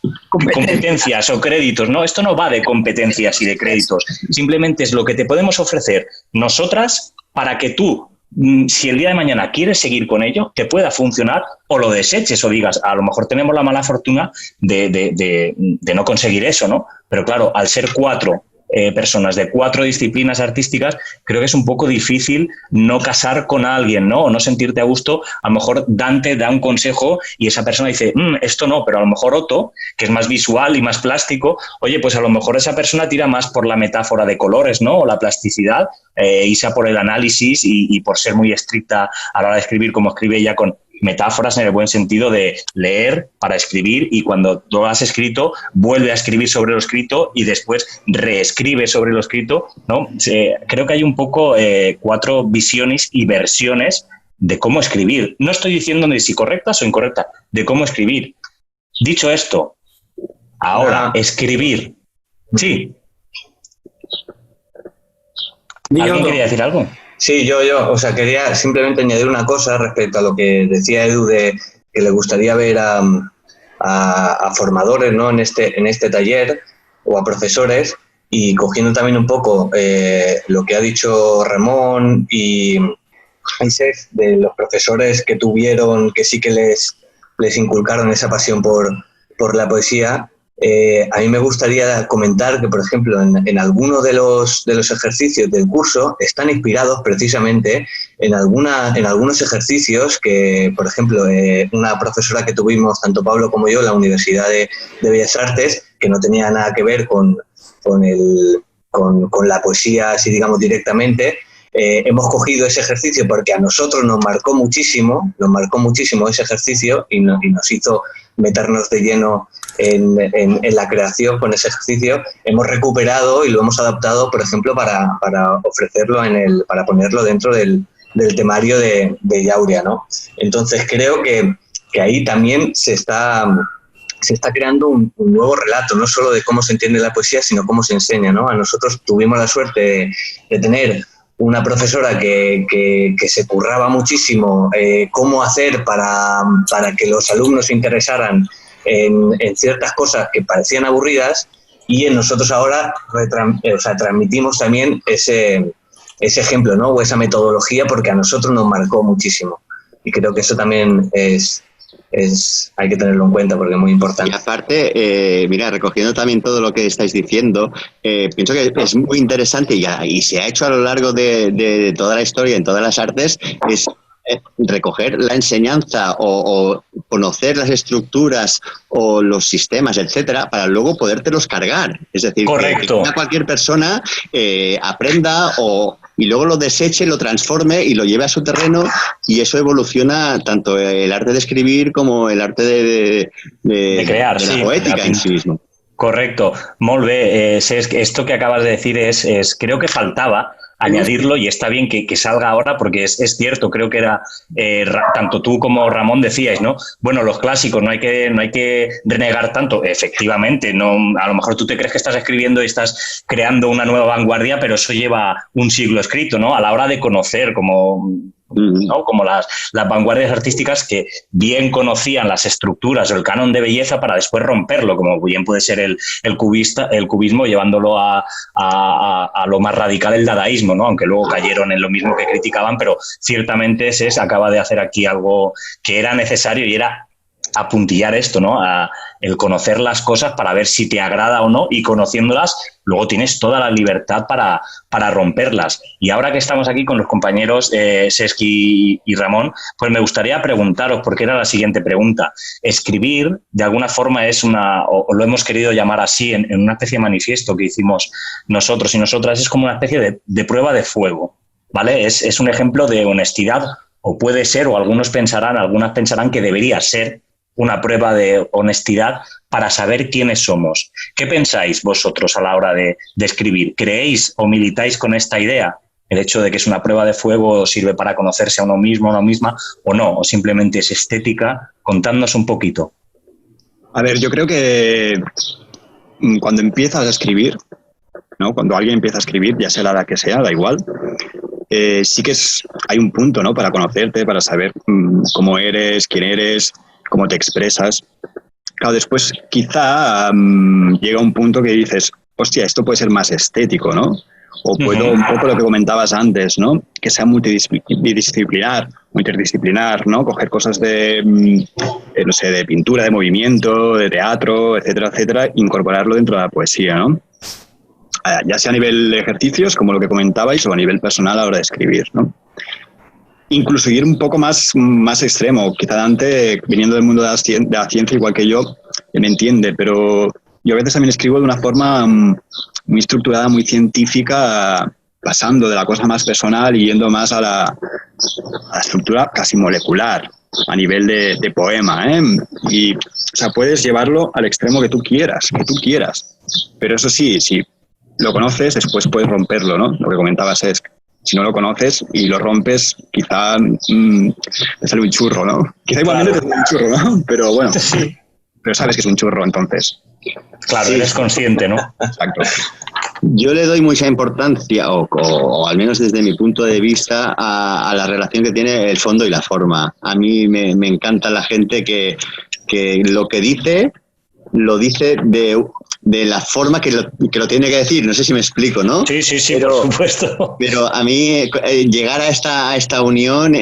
o créditos, ¿no? Esto no va de competencias y de créditos, simplemente es lo que te podemos ofrecer nosotras para que tú, si el día de mañana quieres seguir con ello, te pueda funcionar o lo deseches o digas, a lo mejor tenemos la mala fortuna de no conseguir eso, ¿no? Pero claro, al ser 4 personas de 4 disciplinas artísticas, creo que es un poco difícil no casar con alguien, ¿no? O no sentirte a gusto. A lo mejor Dante da un consejo y esa persona dice, esto no, pero a lo mejor Otto, que es más visual y más plástico, oye, pues a lo mejor esa persona tira más por la metáfora de colores, ¿no? O la plasticidad, Isa por el análisis y por ser muy estricta a la hora de escribir, como escribe ella, con metáforas en el buen sentido de leer para escribir, y cuando lo has escrito vuelve a escribir sobre lo escrito y después reescribe sobre lo escrito, ¿no? Creo que hay un poco 4 visiones y versiones de cómo escribir. No estoy diciendo de si correctas o incorrectas, de cómo escribir. Dicho esto, ahora escribir. Sí. ¿Alguien quería decir algo? Sí, yo, o sea, quería simplemente añadir una cosa respecto a lo que decía Edu, de que le gustaría ver a formadores, ¿no? en este taller, o a profesores, y cogiendo también un poco lo que ha dicho Ramón y Isef, de los profesores que tuvieron, que sí que les inculcaron esa pasión por la poesía. A mí me gustaría comentar que, por ejemplo, en alguno de los ejercicios del curso están inspirados precisamente en algunos ejercicios que, por ejemplo, una profesora que tuvimos, tanto Pablo como yo, en la Universidad de Bellas Artes, que no tenía nada que ver con la poesía, así digamos directamente. Hemos cogido ese ejercicio porque a nosotros nos marcó muchísimo ese ejercicio y nos hizo meternos de lleno en la creación con ese ejercicio. Hemos recuperado y lo hemos adaptado, por ejemplo, para ofrecerlo para ponerlo dentro del temario de Yauria, ¿no? Entonces creo que que ahí también se está creando un nuevo relato, no solo de cómo se entiende la poesía, sino cómo se enseña, ¿no? A nosotros tuvimos la suerte de tener una profesora que se curraba muchísimo cómo hacer para que los alumnos se interesaran en ciertas cosas que parecían aburridas, y en nosotros ahora transmitimos también ese ejemplo, ¿no? O esa metodología, porque a nosotros nos marcó muchísimo. Y creo que eso también hay que tenerlo en cuenta porque es muy importante. Y aparte, mira, recogiendo también todo lo que estáis diciendo, pienso que es muy interesante y se ha hecho a lo largo de toda la historia, en todas las artes, es recoger la enseñanza o conocer las estructuras o los sistemas, etcétera, para luego podértelos cargar. Es decir, correcto, que cualquier persona aprenda y luego lo deseche, lo transforme y lo lleve a su terreno, y eso evoluciona tanto el arte de escribir como el arte de crear, de la poética en sí mismo. Correcto. Molt bé. Esto que acabas de decir creo que faltaba añadirlo, y está bien que salga ahora porque es cierto. Creo que era tanto tú como Ramón decíais, ¿no? Bueno, los clásicos no hay que renegar tanto. Efectivamente, no, a lo mejor tú te crees que estás escribiendo y estás creando una nueva vanguardia, pero eso lleva un siglo escrito, ¿no? A la hora de conocer ¿no? Como las vanguardias artísticas que bien conocían las estructuras o el canon de belleza para después romperlo, como bien puede ser el cubismo, llevándolo a lo más radical, el dadaísmo, ¿no? Aunque luego cayeron en lo mismo que criticaban, pero ciertamente SES acaba de hacer aquí algo que era necesario, y era apuntillar esto, ¿no? El conocer las cosas para ver si te agrada o no, y conociéndolas luego tienes toda la libertad para romperlas. Y ahora que estamos aquí con los compañeros Cesqui y Ramón, pues me gustaría preguntaros, porque era la siguiente pregunta. Escribir, de alguna forma, es o lo hemos querido llamar así en una especie de manifiesto que hicimos nosotros y nosotras, es como una especie de prueba de fuego, ¿vale? Es un ejemplo de honestidad, o puede ser, o algunas pensarán que debería ser una prueba de honestidad para saber quiénes somos. ¿Qué pensáis vosotros a la hora de escribir? ¿Creéis o militáis con esta idea? ¿El hecho de que es una prueba de fuego sirve para conocerse a uno mismo, a una misma, o no? ¿O simplemente es estética? Contadnos un poquito. A ver, yo creo que cuando empiezas a escribir, ¿no? Cuando alguien empieza a escribir, ya sea la edad que sea, da igual, sí que hay un punto, ¿no? Para conocerte, para saber cómo eres, quién eres, cómo te expresas. Claro, después quizá llega un punto que dices, hostia, esto puede ser más estético, ¿no? O puedo, un poco lo que comentabas antes, ¿no? Que sea multidisciplinar, interdisciplinar, ¿no? Coger cosas no sé, de pintura, de movimiento, de teatro, etcétera, etcétera, incorporarlo dentro de la poesía, ¿no? Ya sea a nivel de ejercicios, como lo que comentabais, o a nivel personal a la hora de escribir, ¿no? Incluso ir un poco más extremo. Quizá Dante, viniendo del mundo de la ciencia, igual que yo, me entiende, pero yo a veces también escribo de una forma muy estructurada, muy científica, pasando de la cosa más personal y yendo más a la estructura casi molecular, a nivel de poema, ¿eh? Y, o sea, puedes llevarlo al extremo que tú quieras. Pero eso sí, si lo conoces, después puedes romperlo, ¿no? Lo que comentabas es, si no lo conoces y lo rompes, quizá te sale un churro, ¿no? Quizá igualmente te sale un churro, ¿no? Pero bueno, sí. Pero sabes que es un churro, entonces. Claro, sí. Eres consciente, ¿no? Exacto. Yo le doy mucha importancia, o al menos desde mi punto de vista, a la relación que tiene el fondo y la forma. A mí me encanta la gente que lo que dice, lo dice de la forma que lo tiene que decir. No sé si me explico, ¿no? Sí, pero, por supuesto. Pero a mí llegar a esta unión,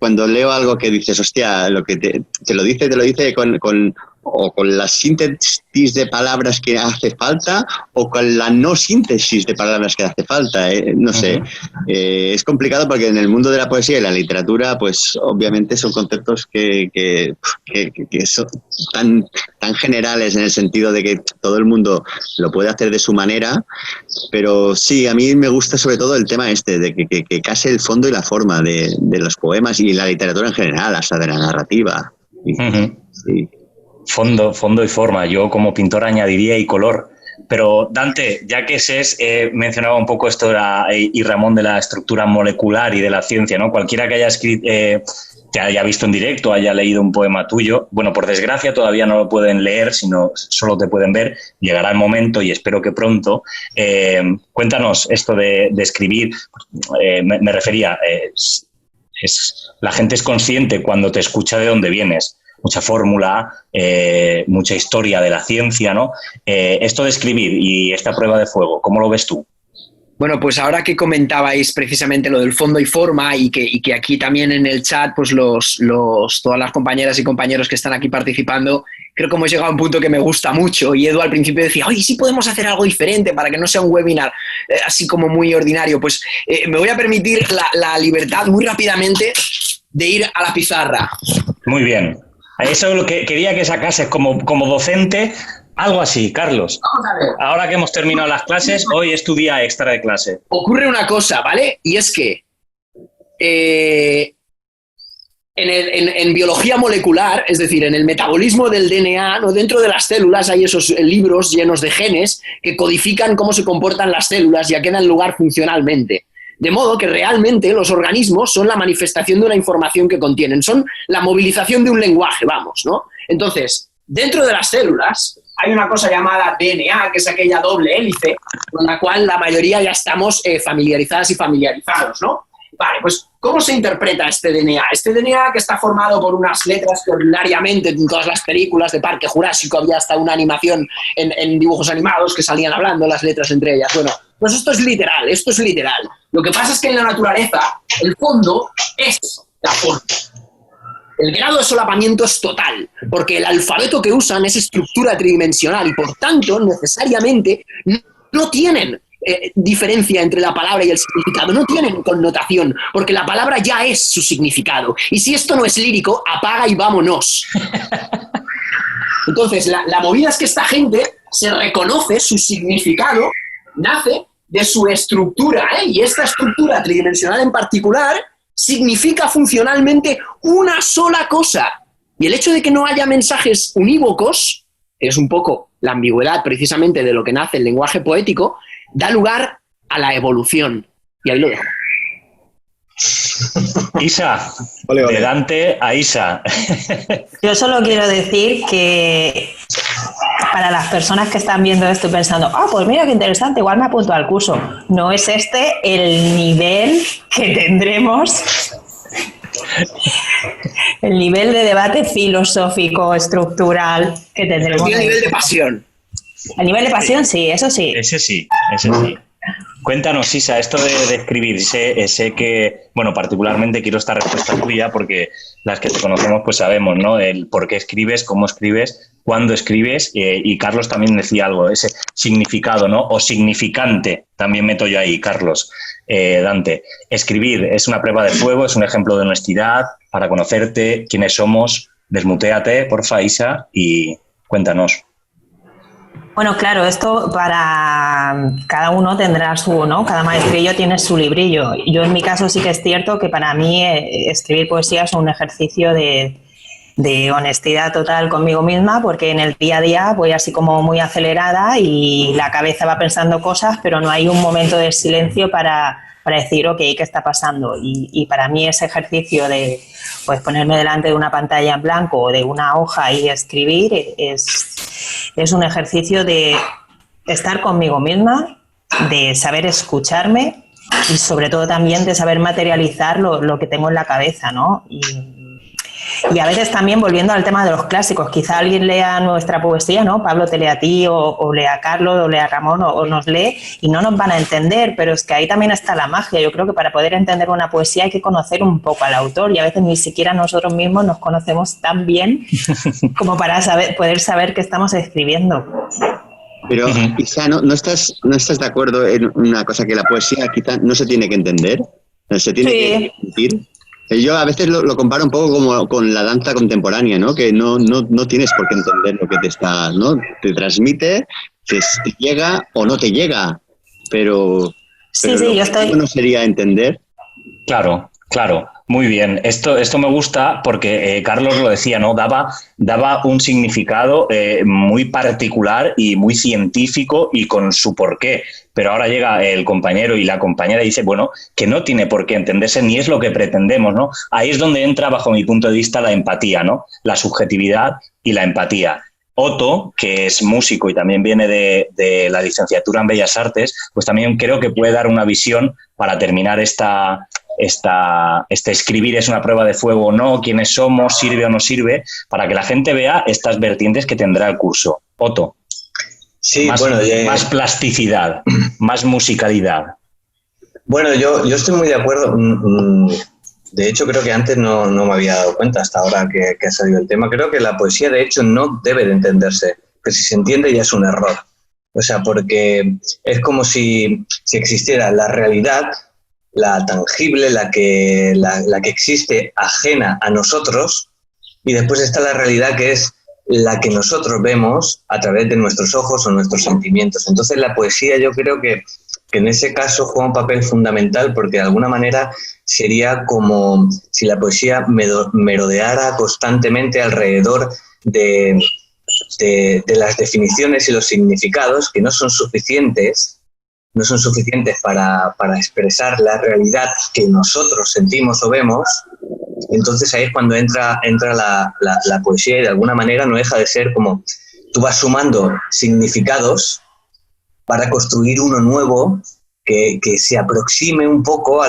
cuando leo algo que dices, hostia, lo que te lo dice con la síntesis de palabras que hace falta, o con la no síntesis de palabras que hace falta, no sé. Es complicado porque en el mundo de la poesía y la literatura, pues obviamente son conceptos que son tan generales, en el sentido de que todo el mundo lo puede hacer de su manera, pero sí, a mí me gusta sobre todo el tema de que case el fondo y la forma de los poemas y la literatura en general, hasta de la narrativa. Sí. Fondo y forma. Yo como pintor añadiría y color. Pero Dante, ya que Ses mencionaba un poco esto y Ramón de la estructura molecular y de la ciencia, ¿no? Cualquiera que haya te haya visto en directo, haya leído un poema tuyo. Bueno, por desgracia todavía no lo pueden leer, sino solo te pueden ver. Llegará el momento y espero que pronto. Cuéntanos esto de escribir. Me refería, la gente es consciente cuando te escucha de dónde vienes. Mucha fórmula, mucha historia de la ciencia, ¿no? Esto de escribir y esta prueba de fuego, ¿cómo lo ves tú? Bueno, pues ahora que comentabais precisamente lo del fondo y forma y que aquí también en el chat, pues todas las compañeras y compañeros que están aquí participando, creo que hemos llegado a un punto que me gusta mucho. Y Edu al principio decía, oye, sí podemos hacer algo diferente para que no sea un webinar así como muy ordinario. Pues me voy a permitir la libertad muy rápidamente de ir a la pizarra. Muy bien. Eso es lo que quería que sacases como docente. Algo así, Carlos. Vamos a ver. Ahora que hemos terminado las clases, hoy es tu día extra de clase. Ocurre una cosa, ¿vale? Y es que en biología molecular, es decir, en el metabolismo del DNA, ¿no? Dentro de las células hay esos libros llenos de genes que codifican cómo se comportan las células y a qué dan lugar funcionalmente. De modo que realmente los organismos son la manifestación de una información que contienen, son la movilización de un lenguaje, vamos, ¿no? Entonces, dentro de las células hay una cosa llamada DNA, que es aquella doble hélice, con la cual la mayoría ya estamos familiarizadas y familiarizados, ¿no? Vale, pues, ¿cómo se interpreta este DNA? Este DNA que está formado por unas letras que ordinariamente en todas las películas de Parque Jurásico había hasta una animación en dibujos animados que salían hablando las letras entre ellas. Bueno, pues esto es literal. Lo que pasa es que en la naturaleza el fondo es la forma. El grado de solapamiento es total, porque el alfabeto que usan es estructura tridimensional y, por tanto, necesariamente no tienen diferencia entre la palabra y el significado, no tienen connotación, porque la palabra ya es su significado. Y si esto no es lírico, apaga y vámonos. Entonces, la movida es que esta gente se reconoce su significado, nace de su estructura, y esta estructura tridimensional en particular significa funcionalmente una sola cosa. Y el hecho de que no haya mensajes unívocos, que es un poco la ambigüedad precisamente de lo que nace el lenguaje poético, da lugar a la evolución. Y ahí lo dejo. Isa, de Dante a Isa. Yo solo quiero decir que para las personas que están viendo esto y pensando, pues mira qué interesante, igual me apunto al curso. No es este el nivel que tendremos, el nivel de debate filosófico, estructural que tendremos. El nivel de pasión. El nivel de pasión, sí, eso sí. Ese sí. Cuéntanos, Isa, esto de escribir. Sé que, bueno, particularmente quiero esta respuesta tuya porque las que te conocemos pues sabemos, ¿no? El por qué escribes, cómo escribes, cuándo escribes, y Carlos también decía algo, ese significado, ¿no? O significante, también meto yo ahí, Carlos. Dante, escribir es una prueba de fuego, es un ejemplo de honestidad para conocerte, quiénes somos. Desmutéate, porfa, Isa, y cuéntanos. Bueno, claro, esto para cada uno tendrá su, ¿no? Cada maestrillo tiene su librillo. Yo en mi caso sí que es cierto que para mí escribir poesía es un ejercicio de honestidad total conmigo misma, porque en el día a día voy así como muy acelerada y la cabeza va pensando cosas, pero no hay un momento de silencio para decir, ok, ¿qué está pasando? Y para mí ese ejercicio de pues ponerme delante de una pantalla en blanco o de una hoja y escribir es un ejercicio de estar conmigo misma, de saber escucharme y sobre todo también de saber materializar lo que tengo en la cabeza, ¿no? Y a veces también volviendo al tema de los clásicos, quizá alguien lea nuestra poesía, ¿no? Pablo te lee a ti o lea a Carlos o lea a Ramón o nos lee y no nos van a entender, pero es que ahí también está la magia. Yo creo que para poder entender una poesía hay que conocer un poco al autor y a veces ni siquiera nosotros mismos nos conocemos tan bien como para poder saber qué estamos escribiendo. Pero quizá no estás de acuerdo en una cosa, que la poesía quizá no se tiene que entender, no se tiene que sentir. Yo a veces lo comparo un poco como con la danza contemporánea, ¿no? Que no tienes por qué entender lo que te está, ¿no? Te transmite, te llega o no te llega, pero yo estoy... no sería entender. Claro. Muy bien, esto me gusta porque Carlos lo decía, ¿no? Daba un significado muy particular y muy científico y con su porqué. Pero ahora llega el compañero y la compañera y dice, bueno, que no tiene por qué entenderse ni es lo que pretendemos, ¿no? Ahí es donde entra, bajo mi punto de vista, la empatía, ¿no? La subjetividad y la empatía. Otto, que es músico y también viene de la licenciatura en Bellas Artes, pues también creo que puede dar una visión para terminar este escribir es una prueba de fuego o no, quiénes somos, sirve o no sirve, para que la gente vea estas vertientes que tendrá el curso. Otto. Sí, más plasticidad, más musicalidad. Bueno, yo estoy muy de acuerdo. De hecho, creo que antes no me había dado cuenta hasta ahora que ha salido el tema. Creo que la poesía, de hecho, no debe de entenderse, que si se entiende ya es un error. O sea, porque es como si existiera la realidad, la tangible, la que existe ajena a nosotros, y después está la realidad que es la que nosotros vemos a través de nuestros ojos o nuestros sentimientos. Entonces la poesía yo creo que en ese caso juega un papel fundamental, porque de alguna manera sería como si la poesía merodeara constantemente alrededor de las definiciones y los significados que no son suficientes para expresar la realidad que nosotros sentimos o vemos. Entonces ahí es cuando entra la poesía, y de alguna manera no deja de ser como tú vas sumando significados para construir uno nuevo que se aproxime un poco a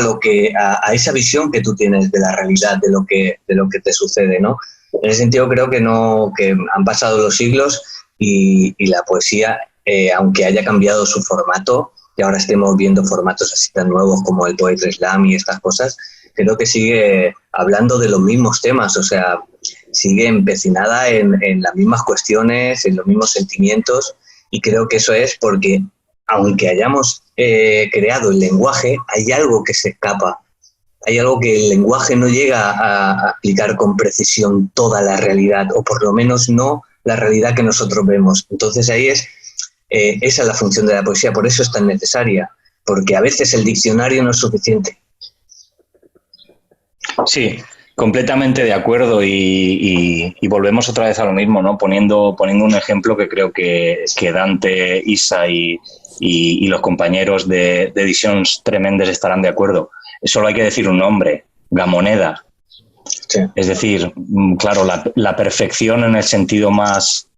esa visión que tú tienes de la realidad, de lo que te sucede, ¿no? En ese sentido creo que han pasado los siglos y la poesía, aunque haya cambiado su formato, y ahora estemos viendo formatos así tan nuevos como el Poetry Slam y estas cosas, creo que sigue hablando de los mismos temas, o sea, sigue empecinada en las mismas cuestiones, en los mismos sentimientos, y creo que eso es porque, aunque hayamos creado el lenguaje, hay algo que se escapa, hay algo que el lenguaje no llega a explicar con precisión toda la realidad, o por lo menos no la realidad que nosotros vemos. Entonces ahí esa es la función de la poesía, por eso es tan necesaria, porque a veces el diccionario no es suficiente. Sí, completamente de acuerdo, y volvemos otra vez a lo mismo, ¿no? Poniendo un ejemplo que creo que Dante, Isa y los compañeros de Ediciones Tremendes estarán de acuerdo. Solo hay que decir un nombre, Gamoneda. Sí. Es decir, claro, la perfección en el sentido más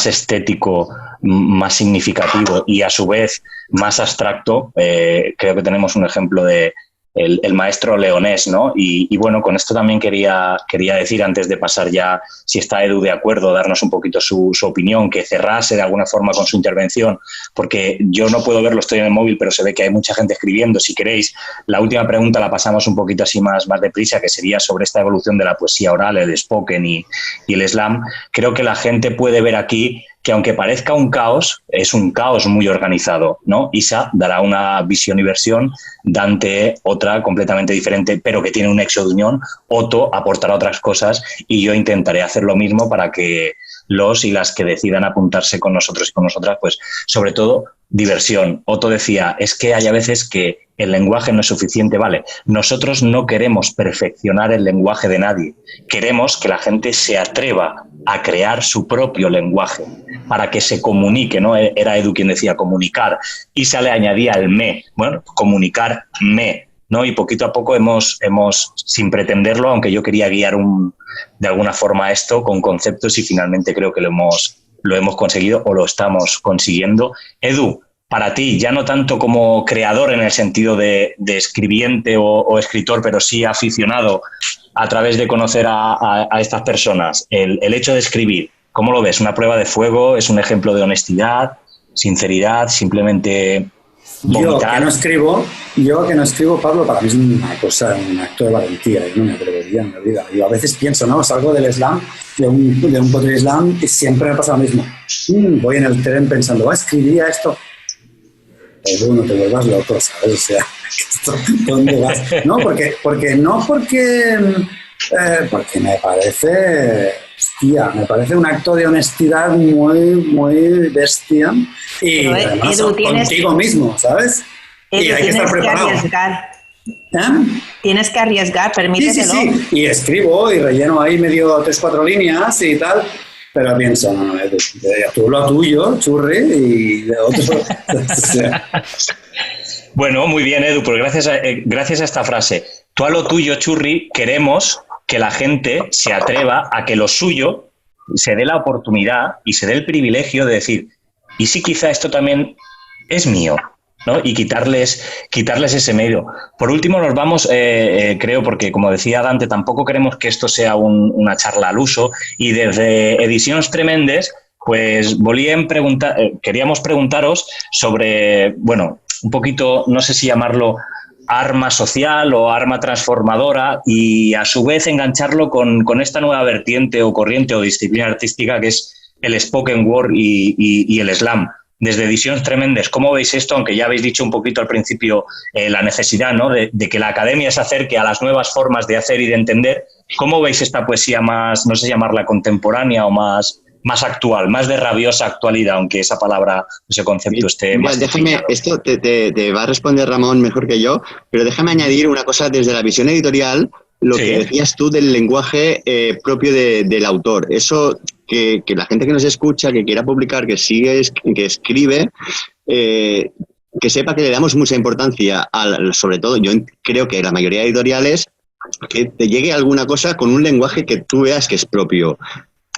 estético, más significativo y a su vez más abstracto. Creo que tenemos un ejemplo de el maestro leonés, ¿no? Y bueno, con esto también quería decir, antes de pasar ya, si está Edu de acuerdo, darnos un poquito su opinión, que cerrase de alguna forma con su intervención, porque yo no puedo verlo, estoy en el móvil, pero se ve que hay mucha gente escribiendo. Si queréis, la última pregunta la pasamos un poquito así más deprisa, que sería sobre esta evolución de la poesía oral, el spoken y el slam. Creo que la gente puede ver aquí que, aunque parezca un caos, es un caos muy organizado, ¿no? Isa dará una visión y versión, Dante otra completamente diferente, pero que tiene un nexo de unión, Otto aportará otras cosas, y yo intentaré hacer lo mismo para que los y las que decidan apuntarse con nosotros y con nosotras, pues sobre todo diversión. Otto decía, es que hay a veces que el lenguaje no es suficiente, vale. Nosotros no queremos perfeccionar el lenguaje de nadie, queremos que la gente se atreva a crear su propio lenguaje para que se comunique, ¿no? Era Edu quien decía comunicar, y se le añadía el me, bueno, comunicar me, ¿no? Y poquito a poco hemos sin pretenderlo, aunque yo quería guiar de alguna forma esto con conceptos, y finalmente creo que lo hemos conseguido, o lo estamos consiguiendo. Edu, para ti, ya no tanto como creador en el sentido de escribiente o escritor, pero sí aficionado a través de conocer a estas personas, el hecho de escribir, ¿cómo lo ves? ¿Una prueba de fuego? ¿Es un ejemplo de honestidad, sinceridad, simplemente vomitar? Yo que no escribo, Pablo, para mí es un acto de valentía, yo no me atrevería en la vida. Yo a veces pienso, ¿no? Salgo del slam, de un poetry slam, y siempre me pasa lo mismo. Voy en el tren pensando, ¿escribiría esto? Pero no te vuelvas loco, ¿sabes? O sea, ¿dónde vas? No, porque me parece, hostia, me parece un acto de honestidad muy, muy bestia, y además Edu, contigo mismo, ¿sabes? Edu, y hay que estar preparado. Tienes que arriesgar, permítetelo. Sí. Y escribo y relleno ahí medio 3-4 líneas y tal. Pero pienso, no, tú lo tuyo, churri, y de otro... Bueno, muy bien, Edu, pues gracias a esta frase. Tú a lo tuyo, churri, queremos que la gente se atreva a que lo suyo se dé la oportunidad y se dé el privilegio de decir, ¿y si quizá esto también es mío? ¿No? Y quitarles ese medio. Por último, nos vamos, creo, porque como decía Dante, tampoco queremos que esto sea una charla al uso, y desde Edicions Tremendes, pues queríamos preguntaros sobre, bueno, un poquito, no sé si llamarlo arma social o arma transformadora, y a su vez engancharlo con esta nueva vertiente o corriente o disciplina artística que es el spoken word y el slam. Desde Edicions Tremendes, ¿cómo veis esto? Aunque ya habéis dicho un poquito al principio la necesidad, ¿no?, de que la academia se acerque a las nuevas formas de hacer y de entender. ¿Cómo veis esta poesía más, no sé llamarla contemporánea o más actual, más de rabiosa actualidad, aunque esa palabra, ese concepto esté más... Déjame, esto te va a responder Ramón mejor que yo, pero déjame añadir una cosa desde la visión editorial, lo que decías tú del lenguaje propio del autor. Eso... Que la gente que nos escucha, que quiera publicar, que escribe, que sepa que le damos mucha importancia, sobre todo, yo creo que la mayoría de editoriales, que te llegue alguna cosa con un lenguaje que tú veas que es propio.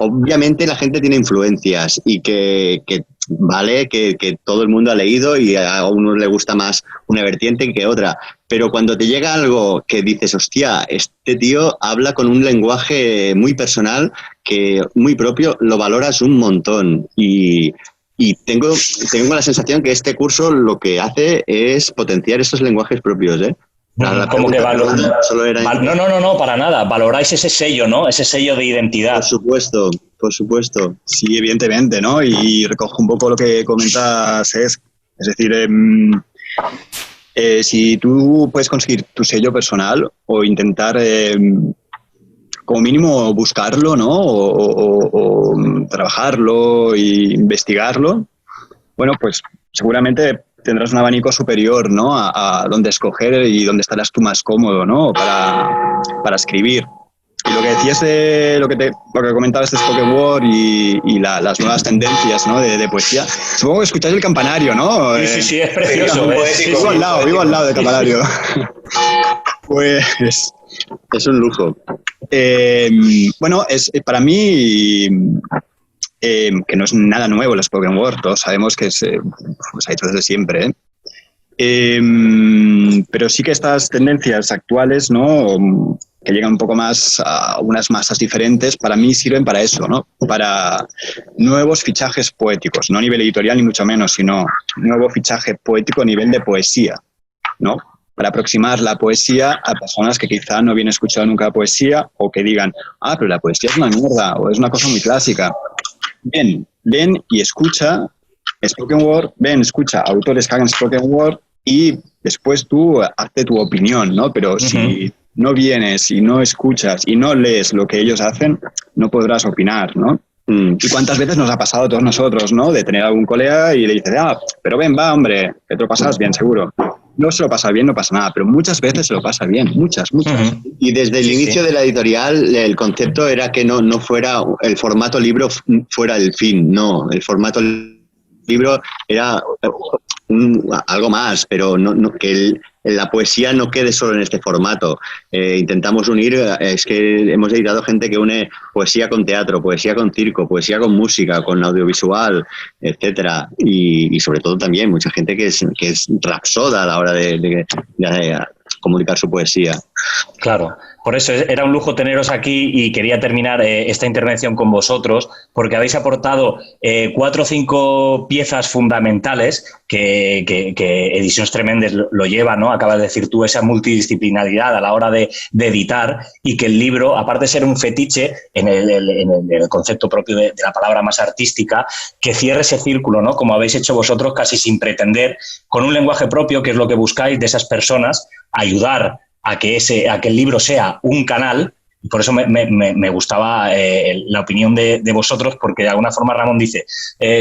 Obviamente la gente tiene influencias y que todo el mundo ha leído y a uno le gusta más una vertiente que otra, pero cuando te llega algo que dices, hostia, este tío habla con un lenguaje muy personal, que muy propio, lo valoras un montón, y tengo la sensación que este curso lo que hace es potenciar estos lenguajes propios, ¿eh? ¿Cómo que no, para nada. Valoráis ese sello, ¿no? Ese sello de identidad. Por supuesto. Sí, evidentemente, ¿no? Y recojo un poco lo que comentas, es decir, si tú puedes conseguir tu sello personal o intentar, como mínimo, buscarlo, ¿no? O trabajarlo e investigarlo, bueno, pues seguramente tendrás un abanico superior, ¿no?, a donde escoger y donde estarás tú más cómodo, ¿no?, para escribir. Y lo que decías lo que comentabas de spoken word y las nuevas tendencias, ¿no?, de poesía. Supongo que escucháis el campanario, ¿no? Sí, es precioso. Vivo al lado del campanario. Pues es un lujo. Bueno, para mí... que no es nada nuevo el spoken word, todos sabemos que se ha hecho desde siempre, pero sí que estas tendencias actuales, ¿no?, que llegan un poco más a unas masas diferentes, para mí sirven para eso, ¿no?, para nuevos fichajes poéticos, no a nivel editorial ni mucho menos, sino nuevo fichaje poético a nivel de poesía, ¿no?, para aproximar la poesía a personas que quizá no habían escuchado nunca poesía, o que digan, pero la poesía es una mierda, o es una cosa muy clásica. Ven y escucha spoken word, escucha autores que hagan spoken word y después tú hazte tu opinión, ¿no? Pero si no vienes y no escuchas y no lees lo que ellos hacen, no podrás opinar, ¿no? ¿Y cuántas veces nos ha pasado a todos nosotros, ¿no?, de tener algún colega y le dices, pero ven, va, hombre, que te lo pasas bien, seguro. No se lo pasa bien, no pasa nada, pero muchas veces se lo pasa bien, muchas. Y desde el inicio de la editorial, el concepto era que no fuera el formato libro fuera el fin, no, el formato libro era algo más, pero no que la poesía no quede solo en este formato. Intentamos unir, es que hemos editado gente que une poesía con teatro, poesía con circo, poesía con música, con audiovisual, etcétera, y sobre todo también mucha gente que es rapsoda a la hora de comunicar su poesía. Claro, por eso era un lujo teneros aquí, y quería terminar esta intervención con vosotros porque habéis aportado 4 o 5 piezas fundamentales que Edicions Tremendes lo lleva, ¿no? Acabas de decir tú, esa multidisciplinaridad a la hora de editar, y que el libro, aparte de ser un fetiche en el concepto propio de la palabra más artística, que cierre ese círculo, ¿no?, como habéis hecho vosotros, casi sin pretender, con un lenguaje propio, que es lo que buscáis de esas personas, ayudar a que el libro sea un canal Y por eso me gustaba la opinión de vosotros, porque de alguna forma Ramón dice,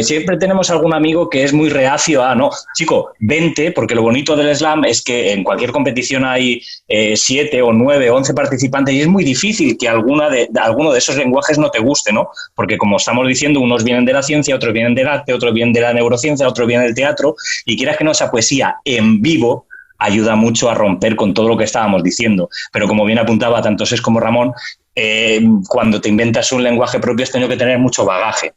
siempre tenemos algún amigo que es muy reacio a, no, chico, vente, porque lo bonito del slam es que en cualquier competición hay 7 o 9 o 11 participantes y es muy difícil que alguno de esos lenguajes no te guste, ¿no? Porque como estamos diciendo, unos vienen de la ciencia, otros vienen del arte, otros vienen de la neurociencia, otros vienen del teatro, y quieras que no, esa poesía en vivo ayuda mucho a romper con todo lo que estábamos diciendo. Pero como bien apuntaba tanto Sés como Ramón, cuando te inventas un lenguaje propio has tenido que tener mucho bagaje,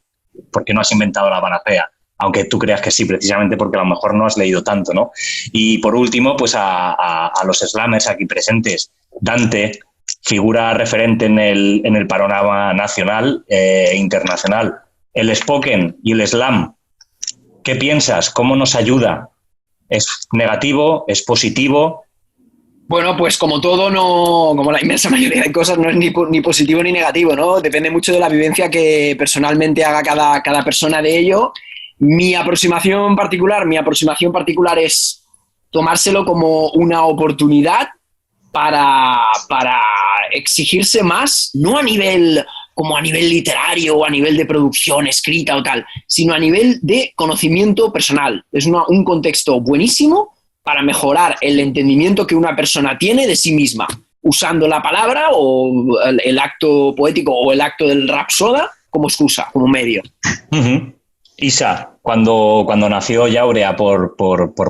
porque no has inventado la panacea, aunque tú creas que sí, precisamente porque a lo mejor no has leído tanto, ¿no? Y por último, pues a los slammers aquí presentes. Dante, figura referente en el panorama nacional e internacional. El spoken y el slam, ¿qué piensas? ¿Cómo nos ayuda? ¿Es negativo? ¿Es positivo? Bueno, pues como todo, como la inmensa mayoría de cosas, no es ni positivo ni negativo, ¿no? Depende mucho de la vivencia que personalmente haga cada persona de ello. Mi aproximación particular es tomárselo como una oportunidad para exigirse más, no a nivel literario o a nivel de producción escrita o tal, sino a nivel de conocimiento personal. Es un contexto buenísimo para mejorar el entendimiento que una persona tiene de sí misma, usando la palabra o el acto poético o el acto del rapsoda como excusa, como medio. Uh-huh. Isa, cuando nació Yaurea por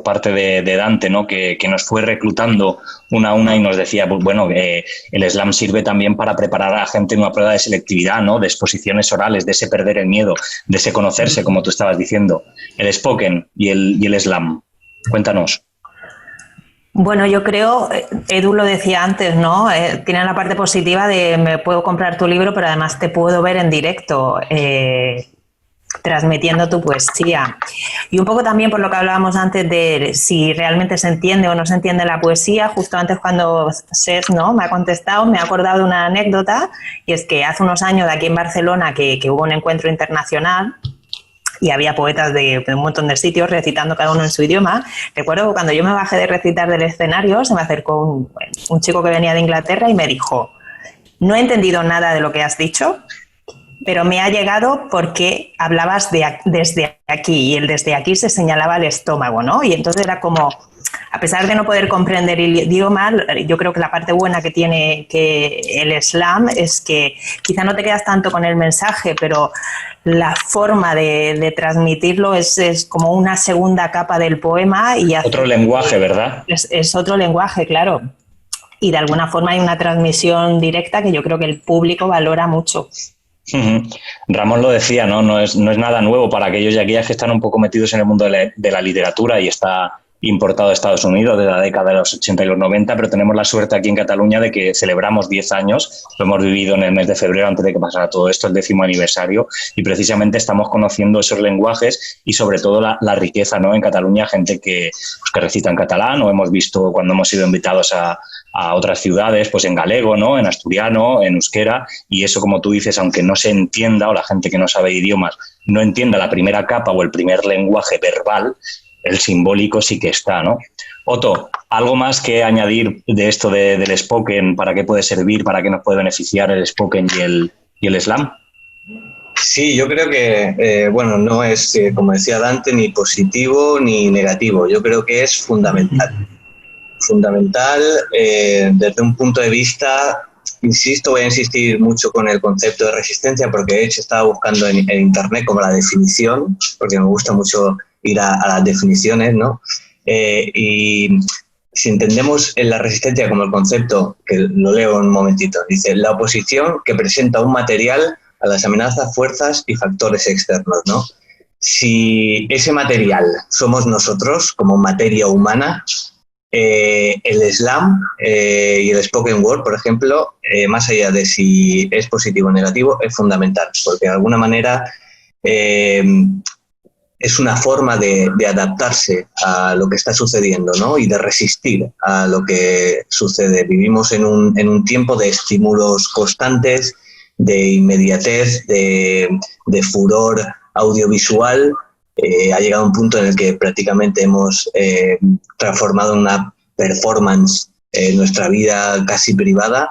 parte de Dante, ¿no? Que nos fue reclutando una a una y nos decía, pues bueno, el slam sirve también para preparar a la gente en una prueba de selectividad, ¿no? De exposiciones orales, de ese perder el miedo, de ese conocerse, como tú estabas diciendo. El spoken y el slam. Cuéntanos. Bueno, yo creo, Edu lo decía antes, ¿no? Tiene la parte positiva de me puedo comprar tu libro, pero además te puedo ver en directo, transmitiendo tu poesía. Y un poco también por lo que hablábamos antes de si realmente se entiende o no se entiende la poesía, justo antes cuando Sés, ¿no?, me ha contestado, me ha acordado de una anécdota, y es que hace unos años de aquí en Barcelona que hubo un encuentro internacional y había poetas de un montón de sitios recitando cada uno en su idioma. Recuerdo que cuando yo me bajé de recitar del escenario se me acercó un chico que venía de Inglaterra y me dijo: no he entendido nada de lo que has dicho, pero me ha llegado porque hablabas desde aquí, y el desde aquí se señalaba el estómago, ¿no? Y entonces era como, a pesar de no poder comprender el idioma, yo creo que la parte buena que tiene que el slam es que quizá no te quedas tanto con el mensaje, pero la forma de transmitirlo es como una segunda capa del poema. Y otro lenguaje, ¿verdad? Es otro lenguaje, claro. Y de alguna forma hay una transmisión directa que yo creo que el público valora mucho. Uh-huh. Ramón lo decía, ¿no? No es nada nuevo para aquellos y aquellas que están un poco metidos en el mundo de la literatura y está importado de Estados Unidos de la década de los 80 y los 90, pero tenemos la suerte aquí en Cataluña de que celebramos 10 años, lo hemos vivido en el mes de febrero antes de que pasara todo esto, el 10º aniversario, y precisamente estamos conociendo esos lenguajes y sobre todo la riqueza, ¿no? En Cataluña, gente que recita en catalán, o hemos visto cuando hemos sido invitados a otras ciudades, pues en galego, ¿no? En asturiano, en euskera, y eso, como tú dices, aunque no se entienda, o la gente que no sabe idiomas no entienda la primera capa o el primer lenguaje verbal, el simbólico sí que está, ¿no? Otto, ¿algo más que añadir de esto del spoken? ¿Para qué puede servir? ¿Para qué nos puede beneficiar el spoken y el slam? Sí, yo creo que, no es, como decía Dante, ni positivo ni negativo. Yo creo que es fundamental. Fundamental desde un punto de vista, insisto, voy a insistir mucho con el concepto de resistencia, porque de hecho estaba buscando en internet como la definición, porque me gusta mucho ir a las definiciones, ¿no? Y si entendemos en la resistencia como el concepto, que lo leo un momentito, dice: la oposición que presenta un material a las amenazas, fuerzas y factores externos, ¿no? Si ese material somos nosotros como materia humana, el slam y el spoken word, por ejemplo, más allá de si es positivo o negativo, es fundamental, porque de alguna manera es una forma de adaptarse a lo que está sucediendo, ¿no? Y de resistir a lo que sucede. Vivimos en un tiempo de estímulos constantes, de inmediatez, de furor audiovisual. Ha llegado un punto en el que prácticamente hemos transformado en una performance nuestra vida casi privada,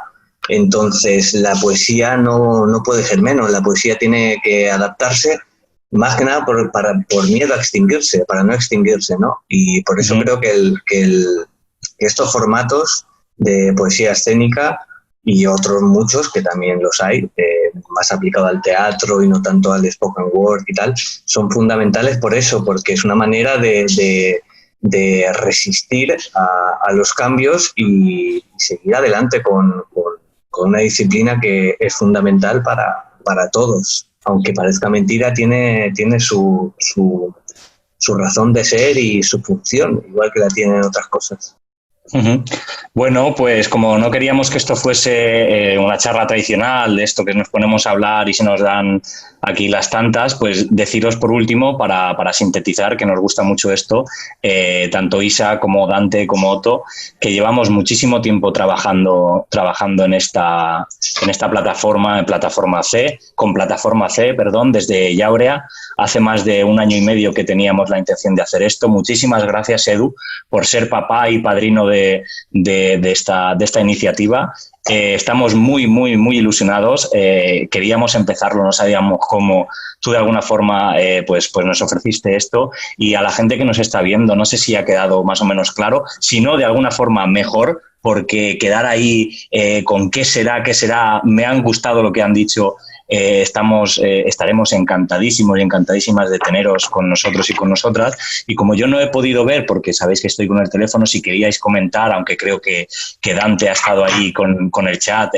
Entonces, la poesía no puede ser menos, la poesía tiene que adaptarse, más que nada por miedo a extinguirse, para no extinguirse, ¿no? Y por eso creo que estos formatos de poesía escénica y otros muchos, que también los hay, más aplicado al teatro y no tanto al spoken word y tal, son fundamentales por eso, porque es una manera de resistir a los cambios y seguir adelante con una disciplina que es fundamental para todos. Aunque parezca mentira, tiene su razón de ser y su función, igual que la tienen otras cosas. Uh-huh. Bueno, pues como no queríamos que esto fuese una charla tradicional, de esto que nos ponemos a hablar y se nos dan aquí las tantas, pues deciros por último, para sintetizar, que nos gusta mucho esto, tanto Isa como Dante como Otto, que llevamos muchísimo tiempo trabajando en esta plataforma C, desde Yaurea. Hace más de 1 año y medio que teníamos la intención de hacer esto. Muchísimas gracias, Edu, por ser papá y padrino de esta iniciativa. Estamos muy, muy, muy ilusionados. Queríamos empezarlo, no sabíamos cómo. Tú de alguna forma pues nos ofreciste esto, y a la gente que nos está viendo, no sé si ha quedado más o menos claro, si no, de alguna forma mejor, porque quedar ahí con qué será, me han gustado lo que han dicho. Estaremos encantadísimos y encantadísimas de teneros con nosotros y con nosotras, y como yo no he podido ver, porque sabéis que estoy con el teléfono, si queríais comentar, aunque creo que Dante ha estado ahí con el chat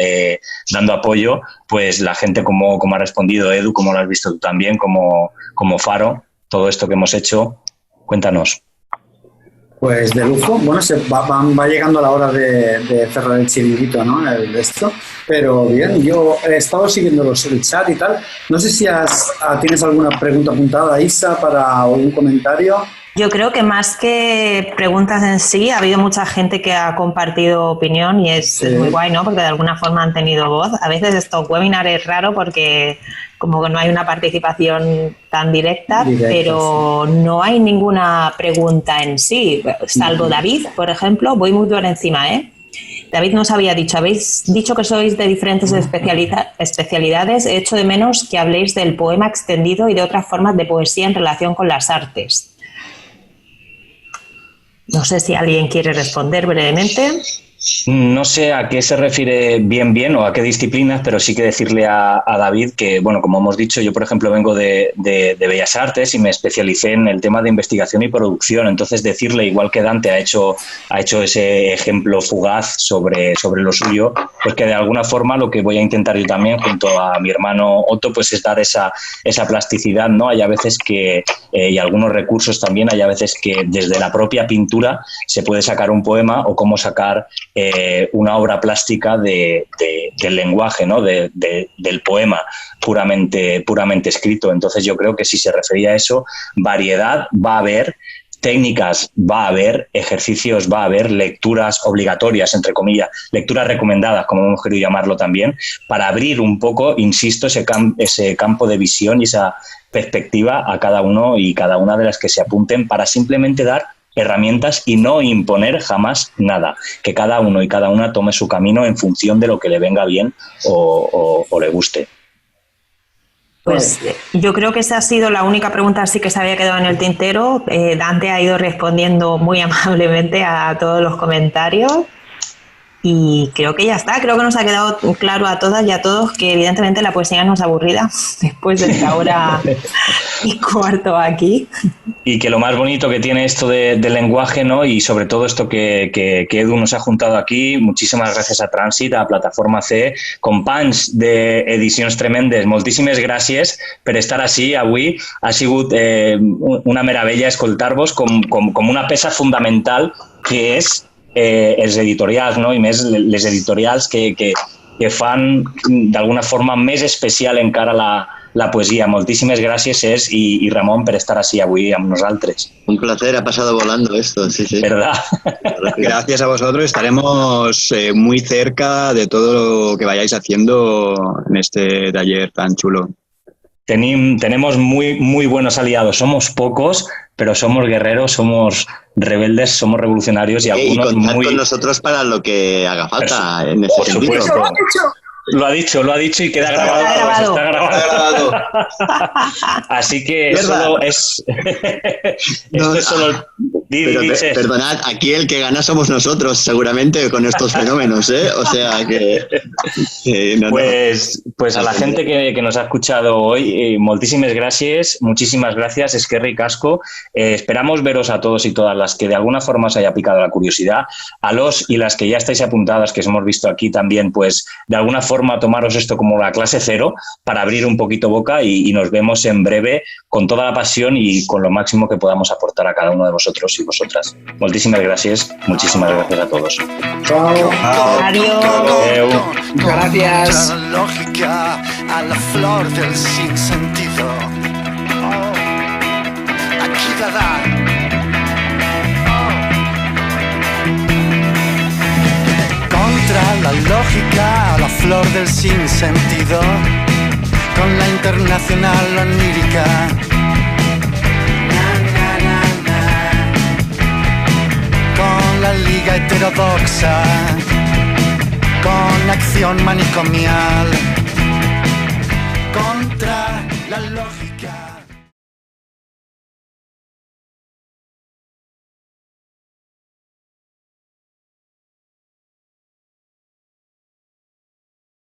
dando apoyo, pues la gente como ha respondido, Edu, como lo has visto tú también, como Faro, todo esto que hemos hecho, cuéntanos. Pues de lujo. Bueno, va llegando la hora de cerrar el chiringuito, ¿no? Esto. Pero bien, yo he estado siguiendo el chat y tal. No sé si tienes alguna pregunta apuntada, Isa, para algún comentario. Yo creo que más que preguntas en sí, ha habido mucha gente que ha compartido opinión y es muy guay, ¿no? Porque de alguna forma han tenido voz. A veces estos webinars es raro porque como que no hay una participación tan directa, pero sí, no hay ninguna pregunta en sí, salvo David, por ejemplo. Voy muy por encima, ¿eh? David nos había dicho, habéis dicho que sois de diferentes especialidades, he hecho de menos que habléis del poema extendido y de otras formas de poesía en relación con las artes. No sé si alguien quiere responder brevemente. No sé a qué se refiere bien o a qué disciplinas, pero sí que decirle a David que, bueno, como hemos dicho, yo por ejemplo vengo de Bellas Artes y me especialicé en el tema de investigación y producción. Entonces decirle, igual que Dante ha hecho ese ejemplo fugaz sobre lo suyo, pues que de alguna forma lo que voy a intentar yo también junto a mi hermano Otto, pues es dar esa plasticidad, ¿no? Hay a veces que, y algunos recursos también, hay a veces que desde la propia pintura se puede sacar un poema, o cómo sacar una obra plástica del lenguaje, ¿no? del poema puramente escrito. Entonces yo creo que si se refería a eso, variedad va a haber, técnicas va a haber, ejercicios va a haber, lecturas obligatorias, entre comillas, lecturas recomendadas, como hemos querido llamarlo también, para abrir un poco, insisto, ese campo de visión y esa perspectiva a cada uno y cada una de las que se apunten, para simplemente dar herramientas y no imponer jamás nada, que cada uno y cada una tome su camino en función de lo que le venga bien o le guste. Pues yo creo que esa ha sido la única pregunta así que se había quedado en el tintero. Dante ha ido respondiendo muy amablemente a todos los comentarios y creo que ya está. Creo que nos ha quedado claro a todas y a todos que evidentemente la poesía no es aburrida después de esta hora y cuarto aquí. Y que lo más bonito que tiene esto del lenguaje, ¿no? Y sobre todo esto que Edu nos ha juntado aquí, muchísimas gracias a Transit, a Plataforma C, companys d'edicions tremendes, moltíssimes gràcies per estar així avui. Ha sigut una meravella escoltar-vos com una peça fundamental que és els editorials, no? I més les editorials que fan d'alguna forma més especial encara la poesía. Moltíssimes gràcies, Cesc y Ramón, por estar así avui amb nosaltres. Un placer, ha pasado volando esto, sí. ¿Verdad? Gracias a vosotros, estaremos muy cerca de todo lo que vayáis haciendo en este taller tan chulo. Tenemos muy, muy buenos aliados, somos pocos, pero somos guerreros, somos rebeldes, somos revolucionarios y algunos contad muy... con nosotros para lo que haga falta en ese por sentido. supuesto. Lo ha dicho y queda grabado. Está grabado. Así que solo es... Esto es solo... Perdonad, aquí el que gana somos nosotros, seguramente, con estos fenómenos, ¿eh? O sea que... Pues a la gente que nos ha escuchado hoy, muchísimas gracias, Eskerrik asko. Esperamos veros a todos y todas las que de alguna forma os haya picado la curiosidad, a los y las que ya estáis apuntadas, que os hemos visto aquí también, pues de alguna forma tomaros esto como la clase cero para abrir un poquito boca y nos vemos en breve con toda la pasión y con lo máximo que podamos aportar a cada uno de vosotros y vosotras. Muchísimas gracias a todos. Chao. Adiós. Gracias. A la lógica, a la flor del sinsentido. Aquí la dan. Contra la lógica, a la flor del sinsentido. Con la internacional onírica. Con la liga heterodoxa. Con acción manicomial contra la lógica.